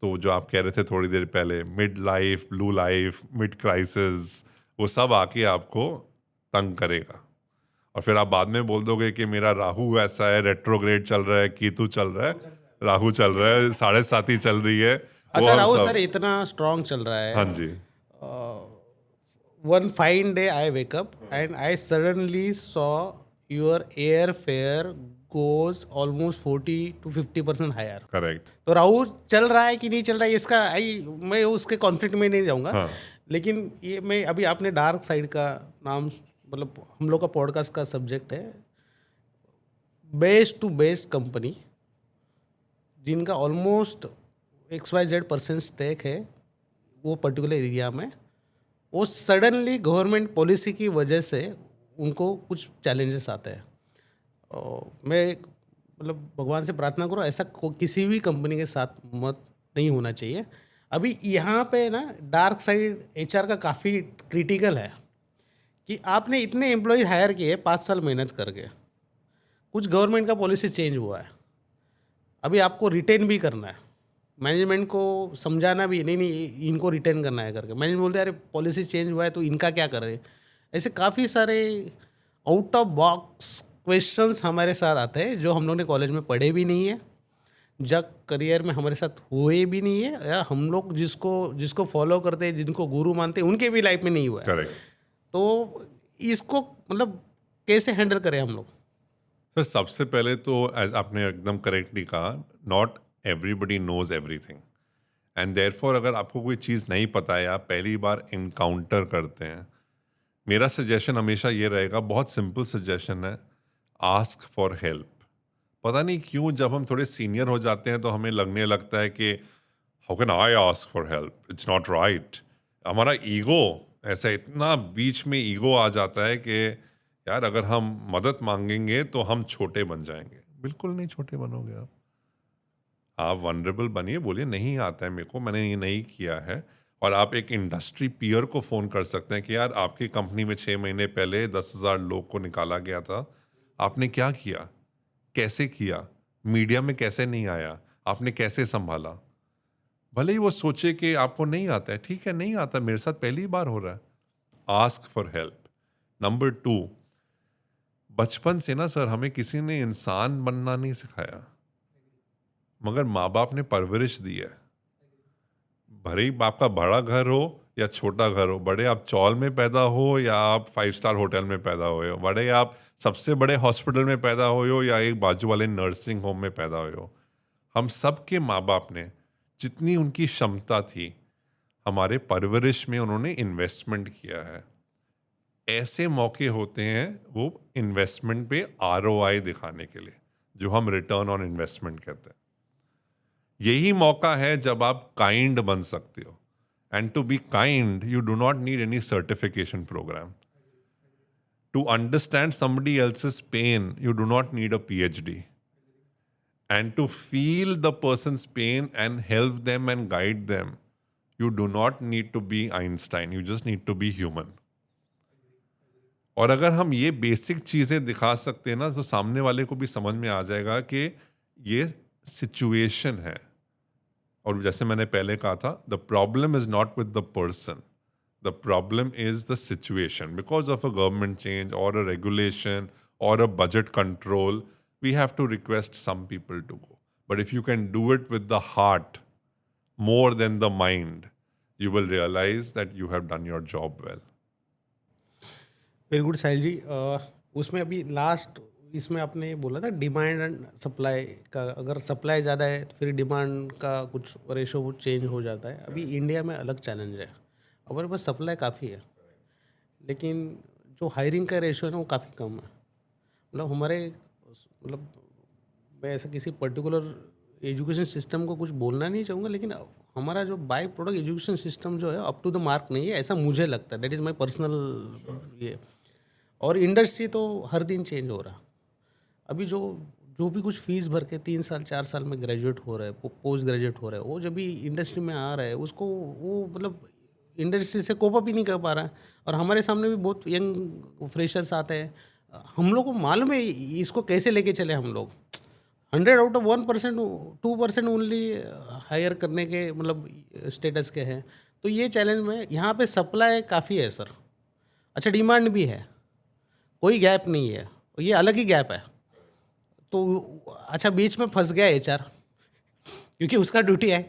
तो जो आप कह रहे थे थोड़ी देर पहले, mid life, blue life, mid crisis, वो सब आके आपको तंग करेगा, और फिर आप बाद में बोल दोगे कि मेरा राहु ऐसा है, रेट्रोग्रेड चल रहा है, केतु चल रहा है, राहु चल रहा है, 7.5 चल रही है, वो अच्छा हम राहुल सब। सर, इतना स्ट्रांग चल रहा है। हाँ जी। One fine day I wake up and I suddenly saw your airfare goes almost 40 to 50% higher. Correct. तो राहुल चल रहा है कि नहीं चल रहा है, इसका मैं उसके कॉन्फ्लिक्ट में नहीं जाऊंगा। हाँ। लेकिन ये मैं अभी, आपने डार्क साइड का नाम, मतलब हम लोग का पॉडकास्ट का सब्जेक्ट है बेस्ट टू बेस्ट कंपनी, जिनका ऑलमोस्ट XYZ% स्टेक है वो पर्टिकुलर एरिया में, वो सडनली गवर्नमेंट पॉलिसी की वजह से उनको कुछ चैलेंजेस आते हैं। और मैं मतलब भगवान से प्रार्थना करो ऐसा किसी भी कंपनी के साथ मत नहीं होना चाहिए। अभी यहाँ पे ना डार्क साइड HR का काफ़ी क्रिटिकल है कि आपने इतने एम्प्लॉय हायर किए 5 साल मेहनत करके, कुछ गवर्नमेंट का पॉलिसी चेंज हुआ है, अभी आपको रिटेन भी करना है, मैनेजमेंट को समझाना भी, नहीं नहीं इनको रिटेन करना है करके, मैनेजमेंट बोलते हैं अरे पॉलिसी चेंज हुआ है तो इनका क्या करें। ऐसे काफ़ी सारे आउट ऑफ बॉक्स क्वेश्चंस हमारे साथ आते हैं जो हम लोग ने कॉलेज में पढ़े भी नहीं है, जब करियर में हमारे साथ हुए भी नहीं है, या हम लोग जिसको फॉलो करते हैं, जिनको गुरु मानते हैं, उनके भी लाइफ में नहीं हुआ है। करेक्ट। तो इसको मतलब कैसे हैंडल करें हम लोग? सर, सबसे पहले तो एज आपने एकदम करेक्टली कहा, not everybody knows everything, and therefore अगर आपको कोई चीज़ नहीं पता है, आप पहली बार इनकाउंटर करते हैं, मेरा सजेशन हमेशा ये रहेगा, बहुत सिंपल सजेशन है, आस्क फॉर हेल्प। पता नहीं क्यों जब हम थोड़े सीनियर हो जाते हैं तो हमें लगने लगता है कि how can I ask for help, it's not right. हमारा ईगो ऐसा इतना बीच में ईगो आ जाता है कि यार अगर हम मदद मांगेंगे तो हम छोटे बन जाएंगे। बिल्कुल नहीं छोटे बनोगे आप वनरेबल बनिए, बोलिए नहीं आता है मेरे को, मैंने ये नहीं किया है। और आप एक इंडस्ट्री पीयर को फ़ोन कर सकते हैं कि यार आपकी कंपनी में 6 महीने पहले 10,000 लोग को निकाला गया था, आपने क्या किया, कैसे किया, मीडिया में कैसे नहीं आया, आपने कैसे संभाला। भले ही वो सोचे कि आपको नहीं आता है, ठीक है नहीं आता, मेरे साथ पहली बार हो रहा है। Ask for help. नंबर 2, बचपन से ना सर हमें किसी ने इंसान बनना नहीं सिखाया, मगर माँ बाप ने परवरिश दी है। भले ही आपका बड़ा घर हो या छोटा घर हो, बड़े आप चौल में पैदा हो या आप 5 स्टार होटल में पैदा हुए हो, बड़े आप सबसे बड़े हॉस्पिटल में पैदा हुए हो या एक बाजू वाले नर्सिंग होम में पैदा हुए हो, हम सबके माँ बाप ने जितनी उनकी क्षमता थी हमारे परवरिश में उन्होंने इन्वेस्टमेंट किया है। ऐसे मौके होते हैं वो इन्वेस्टमेंट पे ROI दिखाने के लिए, जो हम रिटर्न ऑन इन्वेस्टमेंट कहते हैं। यही मौका है जब आप काइंड बन सकते हो। And to be kind you do not need any certification program. To understand somebody else's pain you do not need a PhD. And to feel the person's pain and help them and guide them, you do not need to be Einstein, you just need to be human. और अगर हम ये basic चीज़ें दिखा सकते हैं ना, तो सामने वाले को भी समझ में आ जाएगा कि ये सिचुएशन है। और जैसे मैंने पहले कहा था, the problem is not with the person, the problem is the situation. Because of a government change और अ रेगुलेशन और a budget control, we have to request some people to go. But if you can do it with the heart more than the mind, you will realize that you have done your job well. Very good Sahil ji. उसमें अभी last इसमें आपने बोला था demand and supply का, अगर supply ज़्यादा है तो फिर डिमांड का कुछ रेशो चेंज हो जाता है। अभी इंडिया में अलग चैलेंज है, हमारे पास सप्लाई काफ़ी है लेकिन जो हायरिंग का रेशो है ना वो काफ़ी कम है। मतलब हमारे मतलब मैं ऐसा किसी पर्टिकुलर एजुकेशन सिस्टम को कुछ बोलना नहीं चाहूँगा, लेकिन हमारा जो बाय प्रोडक्ट एजुकेशन सिस्टम जो है अप टू द मार्क नहीं है, ऐसा मुझे लगता है। दैट इज़ माय पर्सनल ये। और इंडस्ट्री तो हर दिन चेंज हो रहा। अभी जो भी कुछ फीस भर के 3 साल 4 साल में ग्रेजुएट हो रहा है, पोस्ट ग्रेजुएट हो रहा है, वो जब भी इंडस्ट्री में आ रहा है उसको वो मतलब इंडस्ट्री से कोप अप ही नहीं कर पा रहा है। और हमारे सामने भी बहुत यंग फ्रेशर्स आते हैं, हम लोग को मालूम है इसको कैसे लेके चले। हम लोग 100 आउट ऑफ 1%, 2% ओनली हायर करने के मतलब स्टेटस के हैं। तो ये चैलेंज में यहाँ पे सप्लाई काफ़ी है सर, अच्छा डिमांड भी है, कोई गैप नहीं है, ये अलग ही गैप है। तो अच्छा बीच में फंस गया HR, क्योंकि उसका ड्यूटी है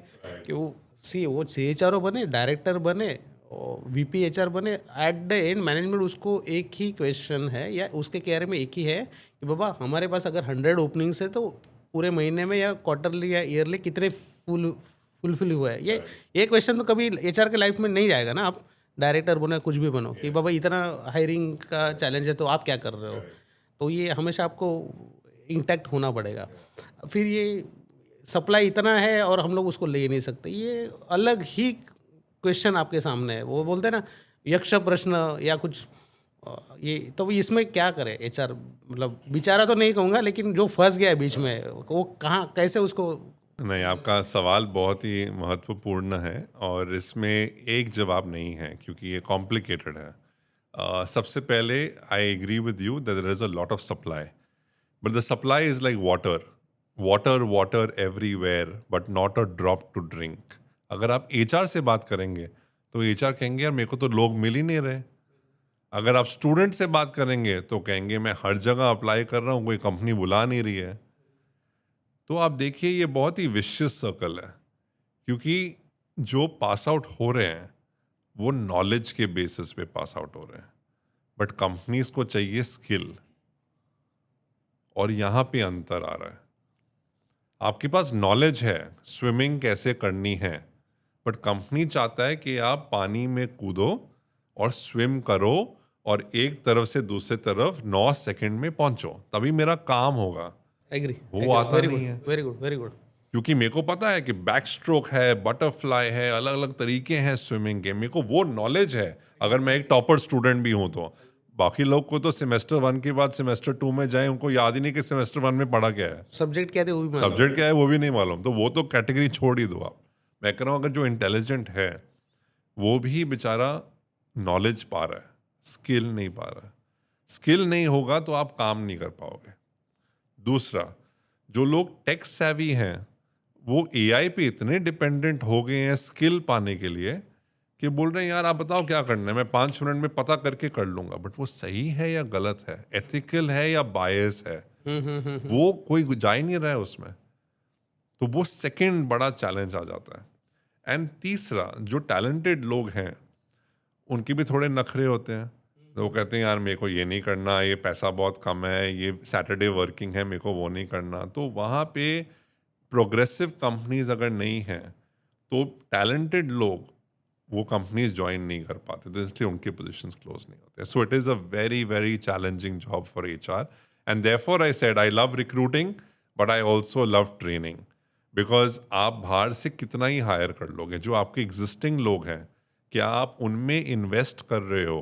कि वो CHRO बने, डायरेक्टर बने और VP HR बने। एट द एंड मैनेजमेंट उसको एक ही क्वेश्चन है या उसके केयर में एक ही है कि बाबा हमारे पास अगर 100 ओपनिंग्स है तो पूरे महीने में या क्वार्टरली या ईयरली कितने फुलफिल हुआ है। ये क्वेश्चन तो कभी HR के लाइफ में नहीं जाएगा ना। आप डायरेक्टर बनो कुछ भी बनो कि बाबा इतना हायरिंग का चैलेंज है तो आप क्या कर रहे हो। तो ये हमेशा आपको इंटैक्ट होना पड़ेगा। फिर ये सप्लाई इतना है और हम लोग उसको ले नहीं सकते, ये अलग ही क्वेश्चन आपके सामने है। वो बोलते हैं ना यक्ष प्रश्न या कुछ ये, तो इसमें क्या करे HR, मतलब बेचारा तो नहीं कहूँगा, लेकिन जो फंस गया है बीच में वो कहाँ कैसे उसको। नहीं, आपका सवाल बहुत ही महत्वपूर्ण है और इसमें एक जवाब नहीं है क्योंकि ये कॉम्प्लिकेटेड है। सबसे पहले I agree with you that there is a lot of supply, but the supply is like water everywhere but not a drop to drink. अगर आप HR से बात करेंगे तो HR कहेंगे यार मेरे को तो लोग मिल ही नहीं रहे। अगर आप स्टूडेंट से बात करेंगे तो कहेंगे मैं हर जगह अप्लाई कर रहा हूँ, कोई कंपनी बुला नहीं रही है। तो आप देखिए ये बहुत ही विशियस सर्कल है, क्योंकि जो पास आउट हो रहे हैं वो नॉलेज के बेसिस पे पास आउट हो रहे हैं, बट कंपनीज को चाहिए स्किल, और यहाँ पे अंतर आ रहा है। आपके पास नॉलेज है स्विमिंग कैसे करनी है, बट कंपनी चाहता है कि आप पानी में कूदो और स्विम करो और एक तरफ से दूसरे तरफ 9 सेकंड में पहुंचो, तभी मेरा काम होगा। एग्री, वो आता नहीं है। Very good. क्योंकि मेरे को पता है कि बैक स्ट्रोक है, बटरफ्लाई है, अलग अलग तरीके हैं स्विमिंग के, मेरे को वो नॉलेज है। अगर मैं एक टॉपर स्टूडेंट भी हूँ तो बाकी लोग को तो सेमेस्टर 1 के बाद सेमेस्टर 2 में जाए, उनको याद ही नहीं कि सेमेस्टर 1 में पढ़ा क्या है, सब्जेक्ट क्या थे वो भी मालूम सब्जेक्ट क्या है वो भी नहीं मालूम, तो वो तो कैटेगरी छोड़ ही दो आप। मैं कह रहा हूँ अगर जो इंटेलिजेंट है वो भी बेचारा नॉलेज पा रहा है, स्किल नहीं पा रहा है। स्किल नहीं होगा तो आप काम नहीं कर पाओगे। दूसरा, जो लोग टेक सेवी हैं वो एआई पे इतने डिपेंडेंट हो गए हैं स्किल पाने के लिए कि बोल रहे हैं यार आप बताओ क्या करना है, मैं 5 मिनट में पता करके कर लूंगा। बट वो सही है या गलत है, एथिकल है या बायस है, वो कोई जा ही नहीं रहा है उसमें। तो वो सेकंड बड़ा चैलेंज आ जाता है। एंड तीसरा, जो टैलेंटेड लोग हैं उनके भी थोड़े नखरे होते हैं। तो वो कहते हैं यार मेरे को ये नहीं करना, ये पैसा बहुत कम है, ये सैटरडे वर्किंग है, मेरे को वो नहीं करना। तो वहाँ पे प्रोग्रेसिव कंपनीज अगर नहीं हैं तो टैलेंटेड लोग वो कंपनीज ज्वाइन नहीं कर पाते, तो इसलिए उनके पोजीशंस क्लोज नहीं होते। So it is a very very challenging job for HR, and therefore I said I love recruiting but I also love training. Because आप बाहर से कितना ही हायर कर लोगे, जो आपके एग्जिस्टिंग लोग हैं क्या आप उनमें इन्वेस्ट कर रहे हो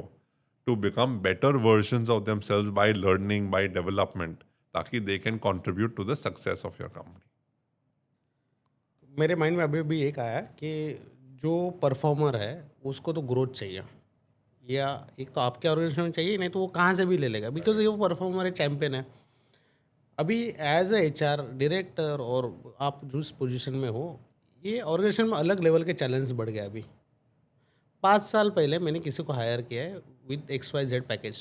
to become better versions of themselves by learning, by development, ताकि they can contribute to the success of your company. मेरे माइंड में अभी भी एक आया कि जो परफॉर्मर है उसको तो ग्रोथ चाहिए, या एक तो आपके ऑर्गेनाइजेशन में चाहिए, नहीं तो वो कहाँ से भी ले लेगा, बिकॉज ये वो परफॉर्मर है, चैंपियन है। अभी एज ए एचआर डायरेक्टर और आप जिस पोजीशन में हो, ये ऑर्गेनाइजेशन में अलग लेवल के चैलेंज बढ़ गया। अभी 5 साल पहले मैंने किसी को हायर किया है विद XYZ पैकेज,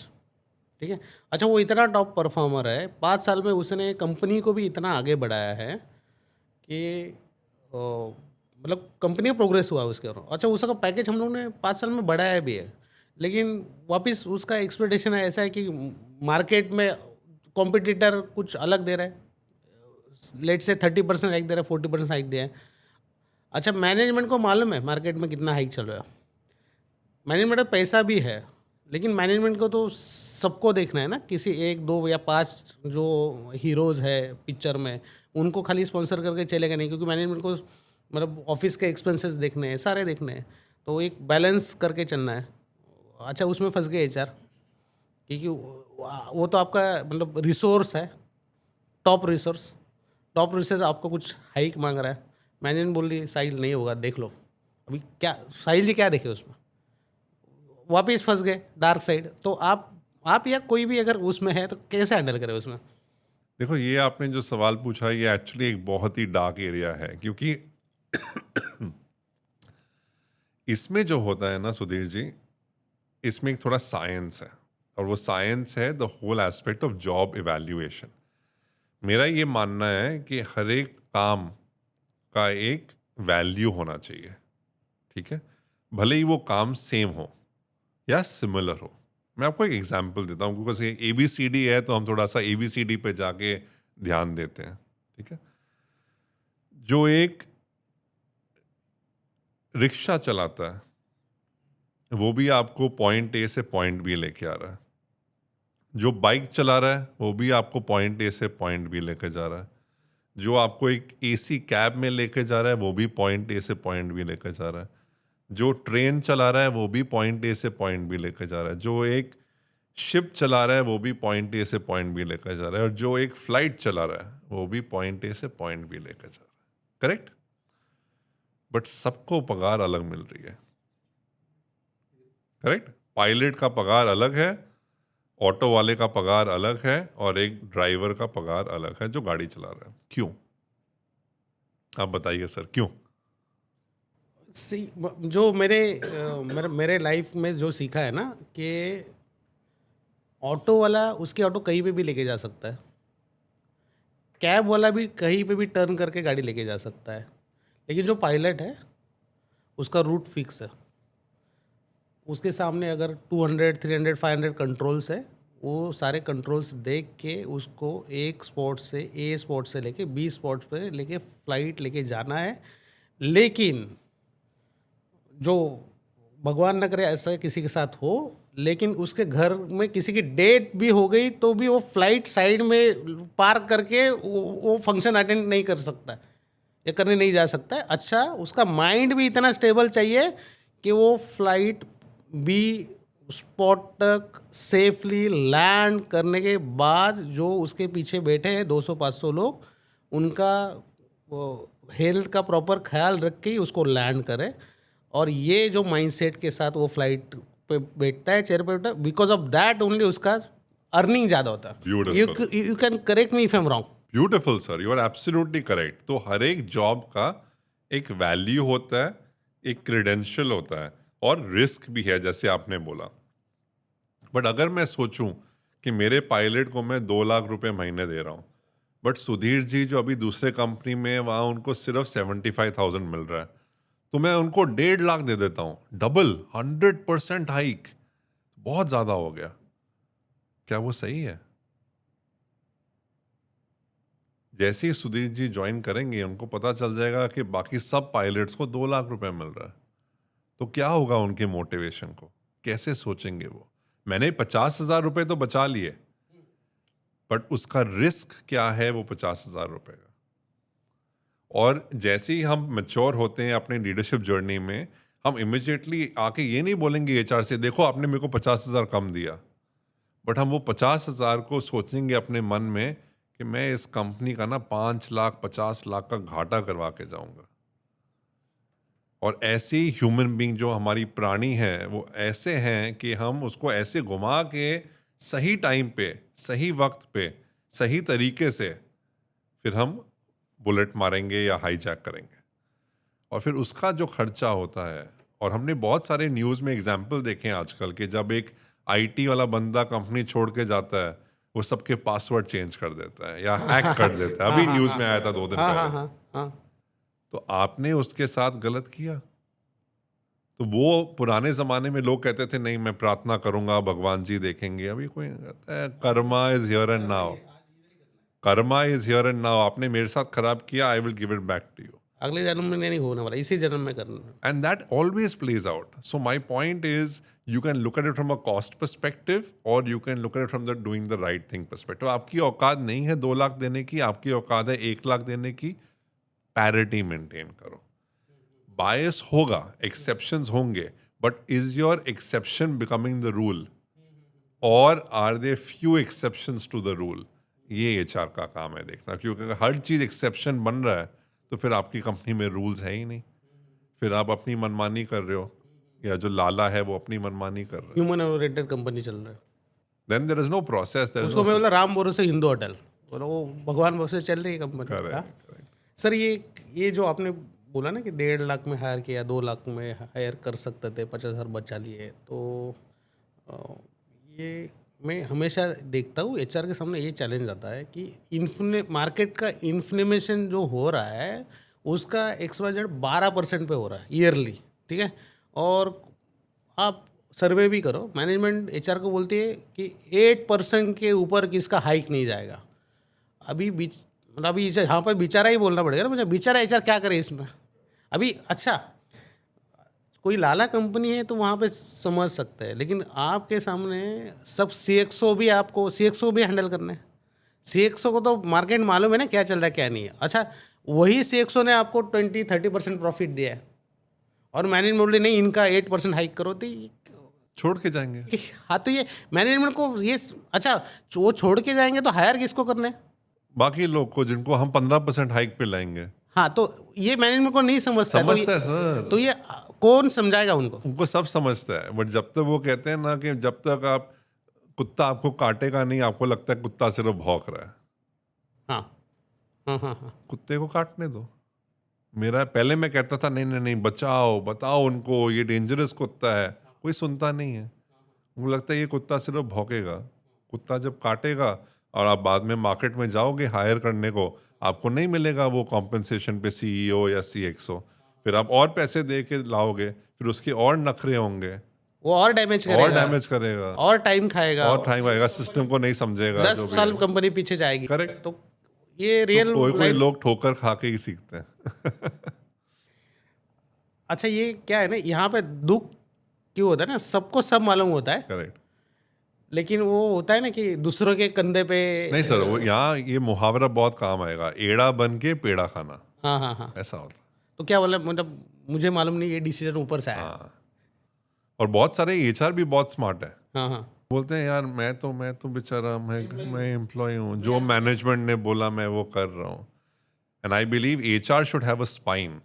ठीक है। अच्छा, वो इतना टॉप परफॉर्मर है, 5 साल में उसने कंपनी को भी इतना आगे बढ़ाया है कि मतलब कंपनी में प्रोग्रेस हुआ उसके और। अच्छा, उसका पैकेज हम लोगों ने 5 साल में बढ़ाया भी है, लेकिन वापस उसका एक्सपेक्टेशन है ऐसा है कि मार्केट में कॉम्पिटिटर कुछ अलग दे रहा है, लेट से 30% हाइक दे रहा है, 40% हाइक दिया है। अच्छा, मैनेजमेंट को मालूम है मार्केट में कितना हाइक चल रहा है, मैनेजमेंट का पैसा भी है, लेकिन मैनेजमेंट को तो सबको देखना है ना, किसी 1, 2 या 5 जो हीरोज़ है पिक्चर में उनको खाली स्पॉन्सर करके चलेगा नहीं, क्योंकि मैनेजमेंट को मतलब ऑफिस के एक्सपेंसेस देखने हैं, सारे देखने हैं, तो एक बैलेंस करके चलना है। अच्छा, उसमें फंस गए एचआर, क्योंकि वो तो आपका मतलब रिसोर्स है, टॉप रिसोर्स आपको कुछ हाइक मांग रहा है, मैनेजमेंट बोल रही साहिल नहीं होगा, देख लो। अभी क्या साहिल जी क्या देखे उसमें, वापिस फंस गए डार्क साइड। तो आप या कोई भी अगर उसमें है तो कैसे हैंडल करें उसमें? देखो, ये आपने जो सवाल पूछा ये एक्चुअली एक बहुत ही डार्क एरिया है, क्योंकि इसमें जो होता है ना सुधीर जी, इसमें एक थोड़ा साइंस है, और वो साइंस है the whole aspect of job evaluation. मेरा ये मानना है कि हर एक काम का एक वैल्यू होना चाहिए, ठीक है, भले ही वो काम सेम हो या सिमिलर हो। मैं आपको एक एग्जांपल देता हूँ, क्योंकि ABCD है तो हम थोड़ा सा ABCD पे जाके ध्यान देते हैं, ठीक है। जो एक रिक्शा चलाता है वो भी आपको पॉइंट A से पॉइंट B लेके आ रहा है, जो बाइक चला रहा है वो भी आपको पॉइंट A से पॉइंट B लेके जा रहा है, जो आपको एक AC कैब में लेके जा रहा है वो भी पॉइंट A से पॉइंट B लेके जा रहा है, जो ट्रेन चला रहा है वो भी पॉइंट A से पॉइंट B लेके जा रहा है, जो एक शिप चला रहा है वो भी पॉइंट A से पॉइंट B लेकर जा रहा है, और जो एक फ्लाइट चला रहा है वो भी पॉइंट A से पॉइंट B लेकर जा रहा है, करेक्ट। बट सबको पगार अलग मिल रही है, करेक्ट। पायलट का पगार अलग है, ऑटो वाले का पगार अलग है, और एक ड्राइवर का पगार अलग है जो गाड़ी चला रहा है। क्यों, आप बताइए सर, क्यों? जो मेरे लाइफ में जो सीखा है ना कि ऑटो वाला उसकी ऑटो कहीं पे भी लेके जा सकता है, कैब वाला भी कहीं पे भी टर्न करके गाड़ी लेके जा सकता है, लेकिन जो पायलट है उसका रूट फिक्स है। उसके सामने अगर 200, 300, 500 कंट्रोल्स है, वो सारे कंट्रोल्स देख के उसको एक स्पॉट से A स्पॉट से लेके B स्पॉट पे लेके फ्लाइट लेके जाना है। लेकिन जो भगवान न करे ऐसा किसी के साथ हो, लेकिन उसके घर में किसी की डेट भी हो गई तो भी वो फ्लाइट साइड में पार्क करके वो फंक्शन अटेंड नहीं कर सकता, ये करने नहीं जा सकता है। अच्छा, उसका माइंड भी इतना स्टेबल चाहिए कि वो फ्लाइट भी स्पॉट तक सेफली लैंड करने के बाद जो उसके पीछे बैठे हैं 200-500 लोग, उनका वो हेल्थ का प्रॉपर ख्याल रख के ही उसको लैंड करे। और ये जो माइंडसेट के साथ वो फ्लाइट पे बैठता है, चेयर पे बैठता है, बिकॉज ऑफ दैट ओनली उसका अर्निंग ज़्यादा होता है। Beautiful. You can correct me if I am wrong. Beautiful sir, you are absolutely correct. तो हर एक जॉब का एक वैल्यू होता है, एक क्रेडेंशियल होता है और रिस्क भी है, जैसे आपने बोला। बट अगर मैं सोचूं कि मेरे पायलट को मैं 2 लाख रुपए महीने दे रहा हूँ, बट सुधीर जी जो अभी दूसरे कंपनी में, वहाँ उनको सिर्फ 75,000 मिल रहा है, तो मैं उनको 1.5 लाख दे देता हूँ, डबल, 100% हाइक, बहुत ज़्यादा हो गया। क्या वो सही है? जैसे ही सुधीर जी ज्वाइन करेंगे, उनको पता चल जाएगा कि बाकी सब पायलट्स को 2 लाख रुपए मिल रहा है, तो क्या होगा उनके मोटिवेशन को? कैसे सोचेंगे वो? मैंने 50,000 रुपए तो बचा लिए, बट उसका रिस्क क्या है वो 50,000 रुपए का? और जैसे ही हम मैच्योर होते हैं अपने लीडरशिप जर्नी में, हम इमिजिएटली आके ये नहीं बोलेंगे एचआर से, देखो आपने मेरे को 50,000 कम दिया, बट हम वो 50,000 को सोचेंगे अपने मन में कि मैं इस कंपनी का ना 5 लाख 50 लाख का घाटा करवा के जाऊंगा। और ऐसे ही ह्यूमन बीइंग जो हमारी प्राणी है, वो ऐसे हैं कि हम उसको ऐसे घुमा के सही टाइम पे, सही वक्त पे, सही तरीके से फिर हम बुलेट मारेंगे या हाईजैक करेंगे। और फिर उसका जो खर्चा होता है, और हमने बहुत सारे न्यूज़ में एग्जाम्पल देखे हैं आजकल के, जब एक आईटी वाला बंदा कंपनी छोड़ के जाता है, वो सबके पासवर्ड चेंज कर देता है या हैक कर देता है। अभी न्यूज़ में आया था 2 दिन पहले। तो आपने उसके साथ गलत किया। तो वो पुराने ज़माने में लोग कहते थे नहीं मैं प्रार्थना करूंगा, भगवान जी देखेंगे। अभी कोई कहता है karma is here and now, karma is here and now. आपने मेरे साथ खराब किया, I will give it back to you. अगले जन्म में नहीं होने वाला, इसी जन्म में करना। And that always plays out. So my point is, you can look at it from a cost perspective, or you can look at it from the doing the right thing perspective. आपकी औकात नहीं है 2 लाख देने की, आपकी औकात है 1 लाख देने की। पैरिटी मेंटेन करो। बायस होगा, एक्सेप्शंस होंगे, but is your exception becoming the rule, और are they few exceptions to the rule? ये एचआर का काम है देखना, क्योंकि अगर हर चीज एक्सेप्शन बन रहा है तो फिर आपकी कंपनी में रूल्स है ही नहीं, फिर आप अपनी मनमानी कर रहे हो, या जो लाला है वो अपनी मनमानी कर रहा है। ह्यूमन ओरिएंटेड कंपनी चल रहा है, then there is no process, there is उसको मैं बोला राम भरोसे हिंदू होटल, बोला वो भगवान भरोसे चल रही है कंपनी। सर ये जो आपने बोला ना कि 1.5 लाख में हायर किया, 2 लाख में हायर कर सकते थे, 50,000 बचा लिए, तो ये मैं हमेशा देखता हूँ एचआर के सामने ये चैलेंज आता है कि मार्केट का इन्फ्लेमेशन जो हो रहा है उसका XYZ 12% पे हो रहा है ईयरली, ठीक है। और आप सर्वे भी करो, मैनेजमेंट एचआर को बोलती है कि 8% के ऊपर किसका हाइक नहीं जाएगा। अभी यहाँ पर बेचारा ही बोलना पड़ेगा ना मुझे, बेचारा एचआर क्या करे इसमें। अभी अच्छा कोई लाला कंपनी है तो वहाँ पे समझ सकते हैं, लेकिन आपके सामने सब CXO भी हैंडल करना है। CXO को तो मार्केट मालूम है ना क्या चल रहा है क्या नहीं है। अच्छा वही CXO ने आपको 20-30% प्रॉफिट दिया है और मैनेजमेंट बोले नहीं इनका 8% हाइक करो, तो छोड़ के जाएंगे। हाँ, तो ये मैनेजमेंट को ये अच्छा वो छोड़ के जाएंगे तो हायर किसको करना है? बाकी लोग को, जिनको हम 15% हाइक पे लाएंगे। हाँ, तो ये मैनेजमेंट को नहीं समझता है सर। तो ये कौन समझाएगा उनको? उनको सब समझता है, बट जब तक वो कहते हैं ना कि जब तक आप कुत्ता आपको काटेगा नहीं, आपको लगता है कुत्ता सिर्फ भौंक रहा है। हाँ। कुत्ते को काटने दो। मेरा पहले मैं कहता था नहीं बचाओ, बताओ उनको ये डेंजरस कुत्ता है, कोई सुनता नहीं है। उनको लगता है ये कुत्ता सिर्फ भौंकेगा। कुत्ता जब काटेगा और आप बाद में मार्केट में जाओगे हायर करने को, आपको नहीं मिलेगा वो कॉम्पेंसेशन पे CEO या CXO, फिर आप और पैसे दे के लाओगे, फिर उसके और नखरे होंगे, वो और डैमेज करेगा और टाइम खाएगा, सिस्टम को नहीं समझेगा, 10 साल कंपनी पीछे जाएगी। करेक्ट। तो ये रियल कोई लोग ठोकर खा के ही सीखते हैं। अच्छा ये क्या है ना, यहाँ पे दुख क्यों होता है ना, सबको सब मालूम होता है, करेक्ट, लेकिन वो होता है ना कि दूसरों के कंधे पे नहीं सर, वो यहाँ ये मुहावरा बहुत काम आएगा, एड़ा बन के पेड़ा खाना। हाँ हाँ हाँ। ऐसा होता है। तो क्या बोला, मतलब मुझे मालूम नहीं, ये डिसीजन ऊपर से आया। हाँ, और बहुत सारे एचआर भी बहुत स्मार्ट है, हाँ हाँ बोलते हैं यार मैं तो बेचारा मैं एम्प्लॉय हूँ, जो मैनेजमेंट ने बोला मैं वो कर रहा हूँ। And I believe HR should have a spine.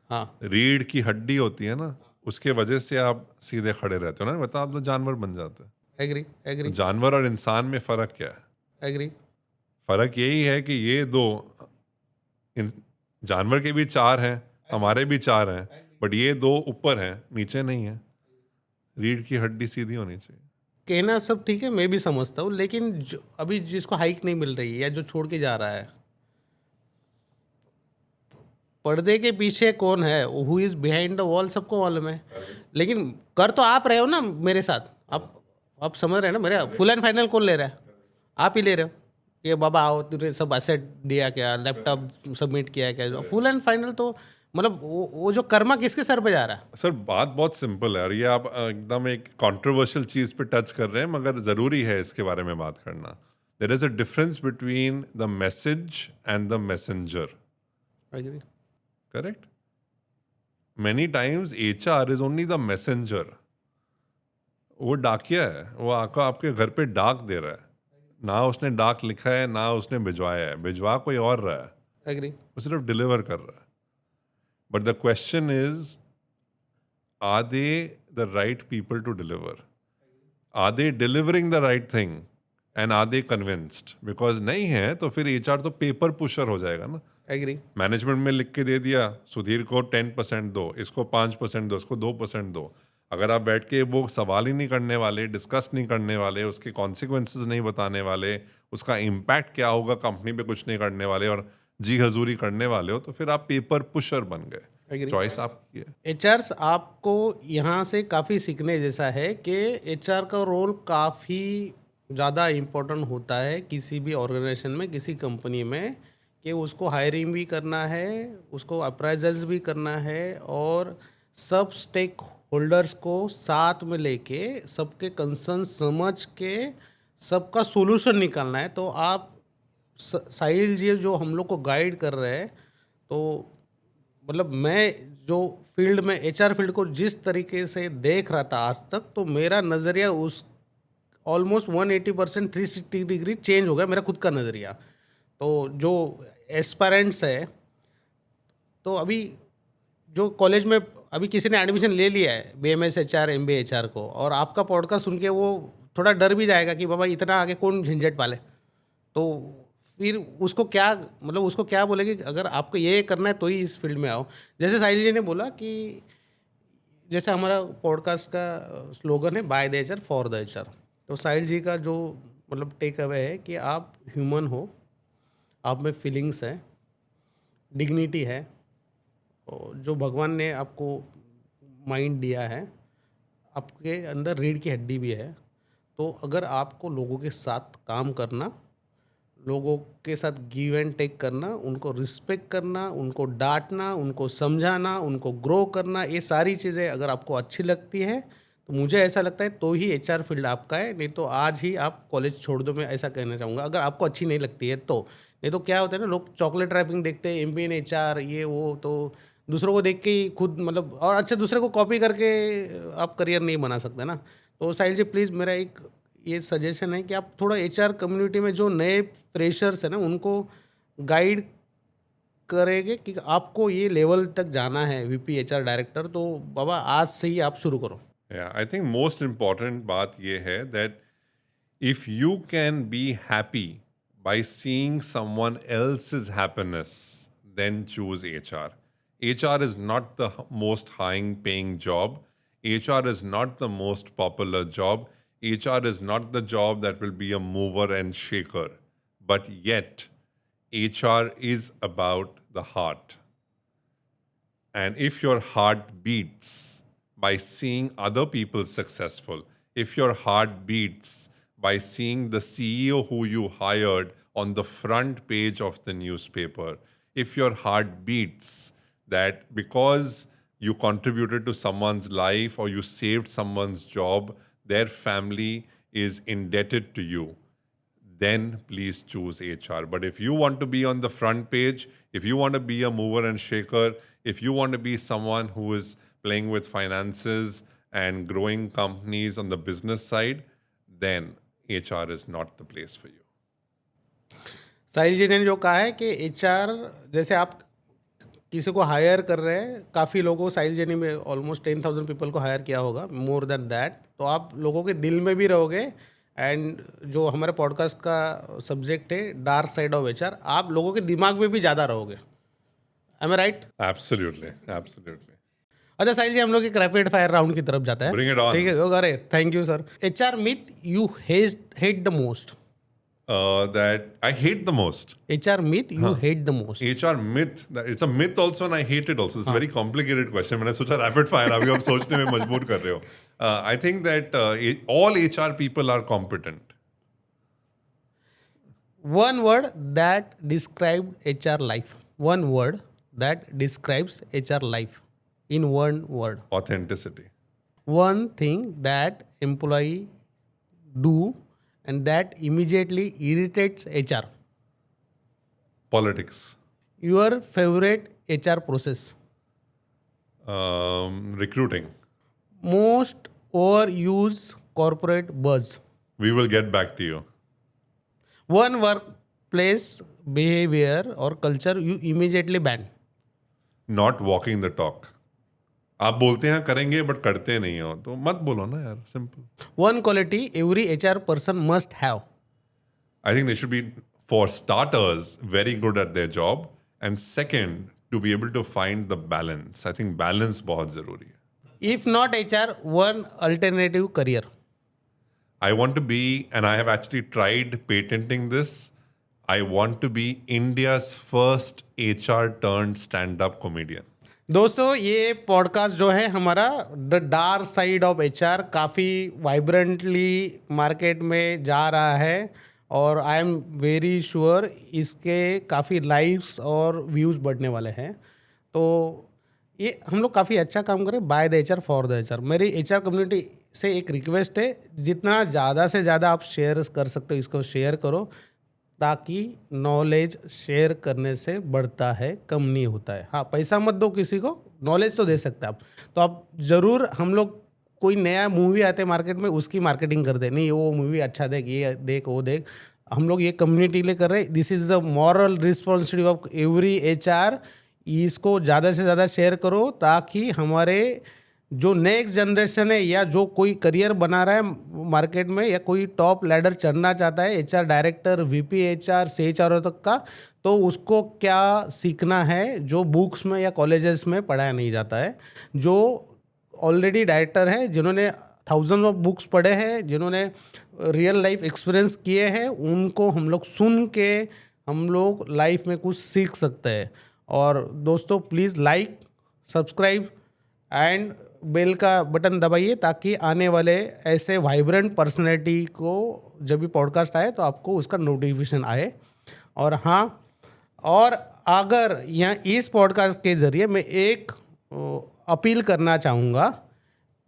हाँ। रीढ़ की हड्डी होती है ना, उसके वजह से आप सीधे खड़े रहते हो ना, बता आप तो जानवर बन जाते हैं। एग्री तो एग्री जानवर और इंसान में फर्क क्या है? एग्री। फर्क यही है कि ये दो जानवर के भी चार हैं, हमारे भी चार हैं, बट ये दो ऊपर हैं, नीचे नहीं है। रीढ़ की हड्डी सीधी होनी चाहिए। कहना सब ठीक है, मैं भी समझता हूँ, लेकिन जो अभी जिसको हाइक नहीं मिल रही है या जो छोड़ के जा रहा है, पर्दे के पीछे कौन है, who is behind the wall, सबको मालूम है। लेकिन कर तो आप रहे हो ना मेरे साथ। आप समझ रहे हैं ना, मेरे फुल एंड फाइनल कौन ले रहा है? आप ही ले रहे हो। ये बाबा आओ, तुझे सब एसेट दिया क्या, लैपटॉप सबमिट किया क्या, फुल एंड फाइनल तो मतलब वो जो कर्मा किसके सर पे जा रहा है? सर बात बहुत सिंपल है, और ये आप एकदम एक कंट्रोवर्शियल चीज पे टच कर रहे हैं, मगर जरूरी है इसके बारे में बात करना। There is a difference between the message and the messenger. Agree. Correct? Many times HR is only the messenger. वो डाकिया है, वो आका आपके घर पे डाक दे रहा है, ना उसने डाक लिखा है ना उसने भिजवाया है, भिजवा कोई और रहा है, Agree. वो सिर्फ डिलीवर कर रहा है। But the question is, are they the right people to deliver? Are they delivering the right thing? And are they convinced? Because नहीं है तो फिर एचआर तो पेपर पुशर हो जाएगा ना। Agree. मैनेजमेंट में लिख के दे दिया, सुधीर को 10% दो, इसको 5% दो, इसको 2% दो। अगर आप बैठ के वो सवाल ही नहीं करने वाले, डिस्कस नहीं करने वाले, उसके कॉन्सिक्वेंसेस नहीं बताने वाले, उसका इम्पैक्ट क्या होगा कंपनी पे कुछ नहीं करने वाले, और जी हजूरी करने वाले हो, तो फिर आप पेपर पुशर बन गए। Agree. चॉइस आपकी है। एचआर आपको यहाँ से काफ़ी सीखने जैसा है कि एचआर का रोल काफ़ी ज़्यादा इम्पोर्टेंट होता है किसी भी ऑर्गेनाइजेशन में, किसी कंपनी में, कि उसको हायरिंग भी करना है, उसको अप्राइजल्स भी करना है, और सब स्टेक होल्डर्स को साथ में लेके सबके कंसर्न समझ के सबका सोल्यूशन निकालना है। तो आप साहिल जी जो हम लोग को गाइड कर रहे हैं, तो मतलब मैं जो फील्ड में एचआर फील्ड को जिस तरीके से देख रहा था आज तक, तो मेरा नज़रिया उस ऑलमोस्ट 180% 360 डिग्री चेंज हो गया, मेरा खुद का नज़रिया। तो जो एस्पायरेंट्स है, तो अभी जो कॉलेज में अभी किसी ने एडमिशन ले लिया है BMS HR MBA HR को, और आपका पॉडकास्ट सुन के वो थोड़ा डर भी जाएगा कि बाबा इतना आगे कौन झंझट पाले, तो फिर उसको क्या, मतलब उसको क्या बोलेगी अगर आपको ये करना है तो ही इस फील्ड में आओ। जैसे साहिल जी ने बोला कि जैसे हमारा पॉडकास्ट का स्लोगन है bye the HR for the HR, तो साहिल जी का जो मतलब टेक अवे है कि आप ह्यूमन हो, आप में फीलिंग्स है, डिग्निटी है, और जो भगवान ने आपको माइंड दिया है, आपके अंदर रीढ़ की हड्डी भी है। तो अगर आपको लोगों के साथ काम करना, लोगों के साथ गिव एंड टेक करना, उनको रिस्पेक्ट करना, उनको डांटना, उनको समझाना, उनको ग्रो करना, ये सारी चीज़ें अगर आपको अच्छी लगती है, तो मुझे ऐसा लगता है तो ही एचआर फील्ड आपका है। नहीं तो आज ही आप कॉलेज छोड़ दो, मैं ऐसा कहना चाहूँगा, अगर आपको अच्छी नहीं लगती है तो। नहीं तो क्या होता है ना, लोग चॉकलेट रैपिंग देखते हैं, MBA इन HR ये वो, तो दूसरों को देख के ही खुद मतलब, और अच्छे दूसरे को कॉपी करके आप करियर नहीं बना सकते ना। तो साहिल जी प्लीज़ मेरा एक ये सजेशन है कि आप थोड़ा HR कम्युनिटी में जो नए फ्रेशर्स हैं ना, उनको गाइड करेंगे कि आपको ये लेवल तक जाना है, VP HR डायरेक्टर, तो बाबा आज से ही आप शुरू करो। आई थिंक मोस्ट इम्पॉर्टेंट बात ये है that if you can be happy by seeing someone else's happiness, then choose HR. HR is not the most high paying job. HR is not the most popular job. HR is not the job that will be a mover and shaker. But yet, HR is about the heart. And if your heart beats by seeing other people successful, if your heart beats by seeing the CEO who you hired on the front page of the newspaper, if your heart beats that because you contributed to someone's life or you saved someone's job, their family is indebted to you, then please choose HR. But if you want to be on the front page, if you want to be a mover and shaker, if you want to be someone who is playing with finances and growing companies on the business side, then HR is not the place for you. साहिल जी ने जो कहा है कि HR जैसे आप किसी को higher कर रहे हैं, काफ़ी लोगों साहिल जी ने में ऑलमोस्ट 10,000 पीपल को हायर किया होगा, मोर देन दैट, तो आप लोगों के दिल में भी रहोगे. एंड जो हमारे पॉडकास्ट का सब्जेक्ट है डार्क साइड ऑफ HR, आप लोगों के दिमाग में भी ज़्यादा रहोगे. एम आई राइट? Absolutely, absolutely. अच्छा साहिल जी, हम लोग एक रैपिड फायर राउंड की तरफ जाता है. Bring it on. ठीक है, अरे thank you sir. HR myth you hate the most. That I hate the most. HR myth you hate the most. HR myth, that it's a myth also and I hate it also. It's a very complicated question. मैंने सोचा rapid fire, अभी आप सोचने में मजबूर कर रहे हो. I think that all HR people are competent. One word that described HR life. One word that describes HR life. In one word. Authenticity. One thing that employee do and that immediately irritates HR. Politics. Your favorite HR process. Recruiting. Most overused corporate buzz. We will get back to you. One workplace behavior or culture you immediately ban. Not walking the talk. आप बोलते हैं करेंगे but करते नहीं हो तो मत बोलो ना यार. Simple. One quality every HR person must have. I think they should be, for starters, very good at their job, and second, to be able to find the balance. I think balance बहुत जरूरी है. If not HR, one alternative career. I want to be, and I have actually tried patenting this, I want to be India's first HR turned stand-up comedian. दोस्तों, ये podcast जो है हमारा the dark side of HR काफ़ी वाइब्रेंटली market में जा रहा है और आई एम वेरी श्योर इसके काफ़ी लाइक्स और व्यूज़ बढ़ने वाले हैं. तो ये हम लोग काफ़ी अच्छा काम करें by the HR for the HR. मेरी HR कम्युनिटी से एक रिक्वेस्ट है, जितना ज़्यादा से ज़्यादा आप शेयर कर सकते हो इसको शेयर करो, ताकि नॉलेज शेयर करने से बढ़ता है, कम नहीं होता है. हाँ, पैसा मत दो किसी को, नॉलेज तो दे सकते हैं आप. तो आप ज़रूर, हम लोग कोई नया मूवी आते हैं मार्केट में उसकी मार्केटिंग कर दे, नहीं वो मूवी अच्छा देख, ये देख, वो देख. हम लोग ये कम्युनिटी लिए कर रहे हैं. This is the moral responsibility of every HR. इसको ज़्यादा से ज़्यादा शेयर करो ताकि हमारे जो नेक्स्ट जनरेशन है या जो कोई करियर बना रहा है मार्केट में या कोई टॉप लैडर चढ़ना चाहता है, HR डायरेक्टर, VP HR से HR तक का, तो उसको क्या सीखना है जो बुक्स में या कॉलेजेस में पढ़ाया नहीं जाता है. जो ऑलरेडी डायरेक्टर है, जिन्होंने थाउजेंड ऑफ बुक्स पढ़े हैं, जिन्होंने रियल लाइफ एक्सपीरियंस किए हैं, उनको हम लोग सुन के हम लोग लाइफ में कुछ सीख सकते हैं. और दोस्तों please like, subscribe and bell का बटन दबाइए ताकि आने वाले ऐसे वाइब्रेंट पर्सनैलिटी को जब भी पॉडकास्ट आए तो आपको उसका नोटिफिकेशन आए. और हाँ, और अगर यहाँ इस पॉडकास्ट के ज़रिए मैं एक अपील करना चाहूँगा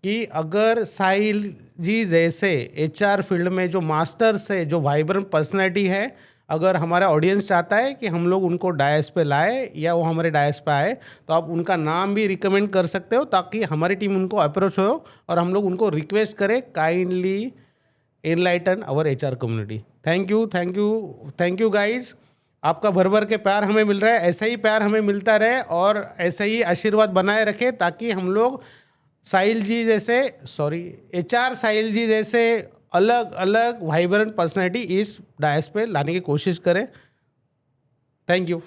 कि अगर साहिल जी जैसे HR फील्ड में जो मास्टर्स है, जो वाइब्रेंट पर्सनैलिटी है, अगर हमारा ऑडियंस चाहता है कि हम लोग उनको डायस पे लाए या वो हमारे डायस पे आए, तो आप उनका नाम भी रिकमेंड कर सकते हो ताकि हमारी टीम उनको अप्रोच हो और हम लोग उनको रिक्वेस्ट करें, kindly enlighten our HR community. Thank you, thank you, thank you guys. आपका भर भर के प्यार हमें मिल रहा है, ऐसा ही प्यार हमें मिलता रहे और ऐसा ही आशीर्वाद बनाए रखे ताकि हम लोग साहिल जी जैसे, HR साहिल जी जैसे अलग अलग वाइब्रेंट पर्सनैलिटी इस डायस पे लाने की कोशिश करें. Thank you.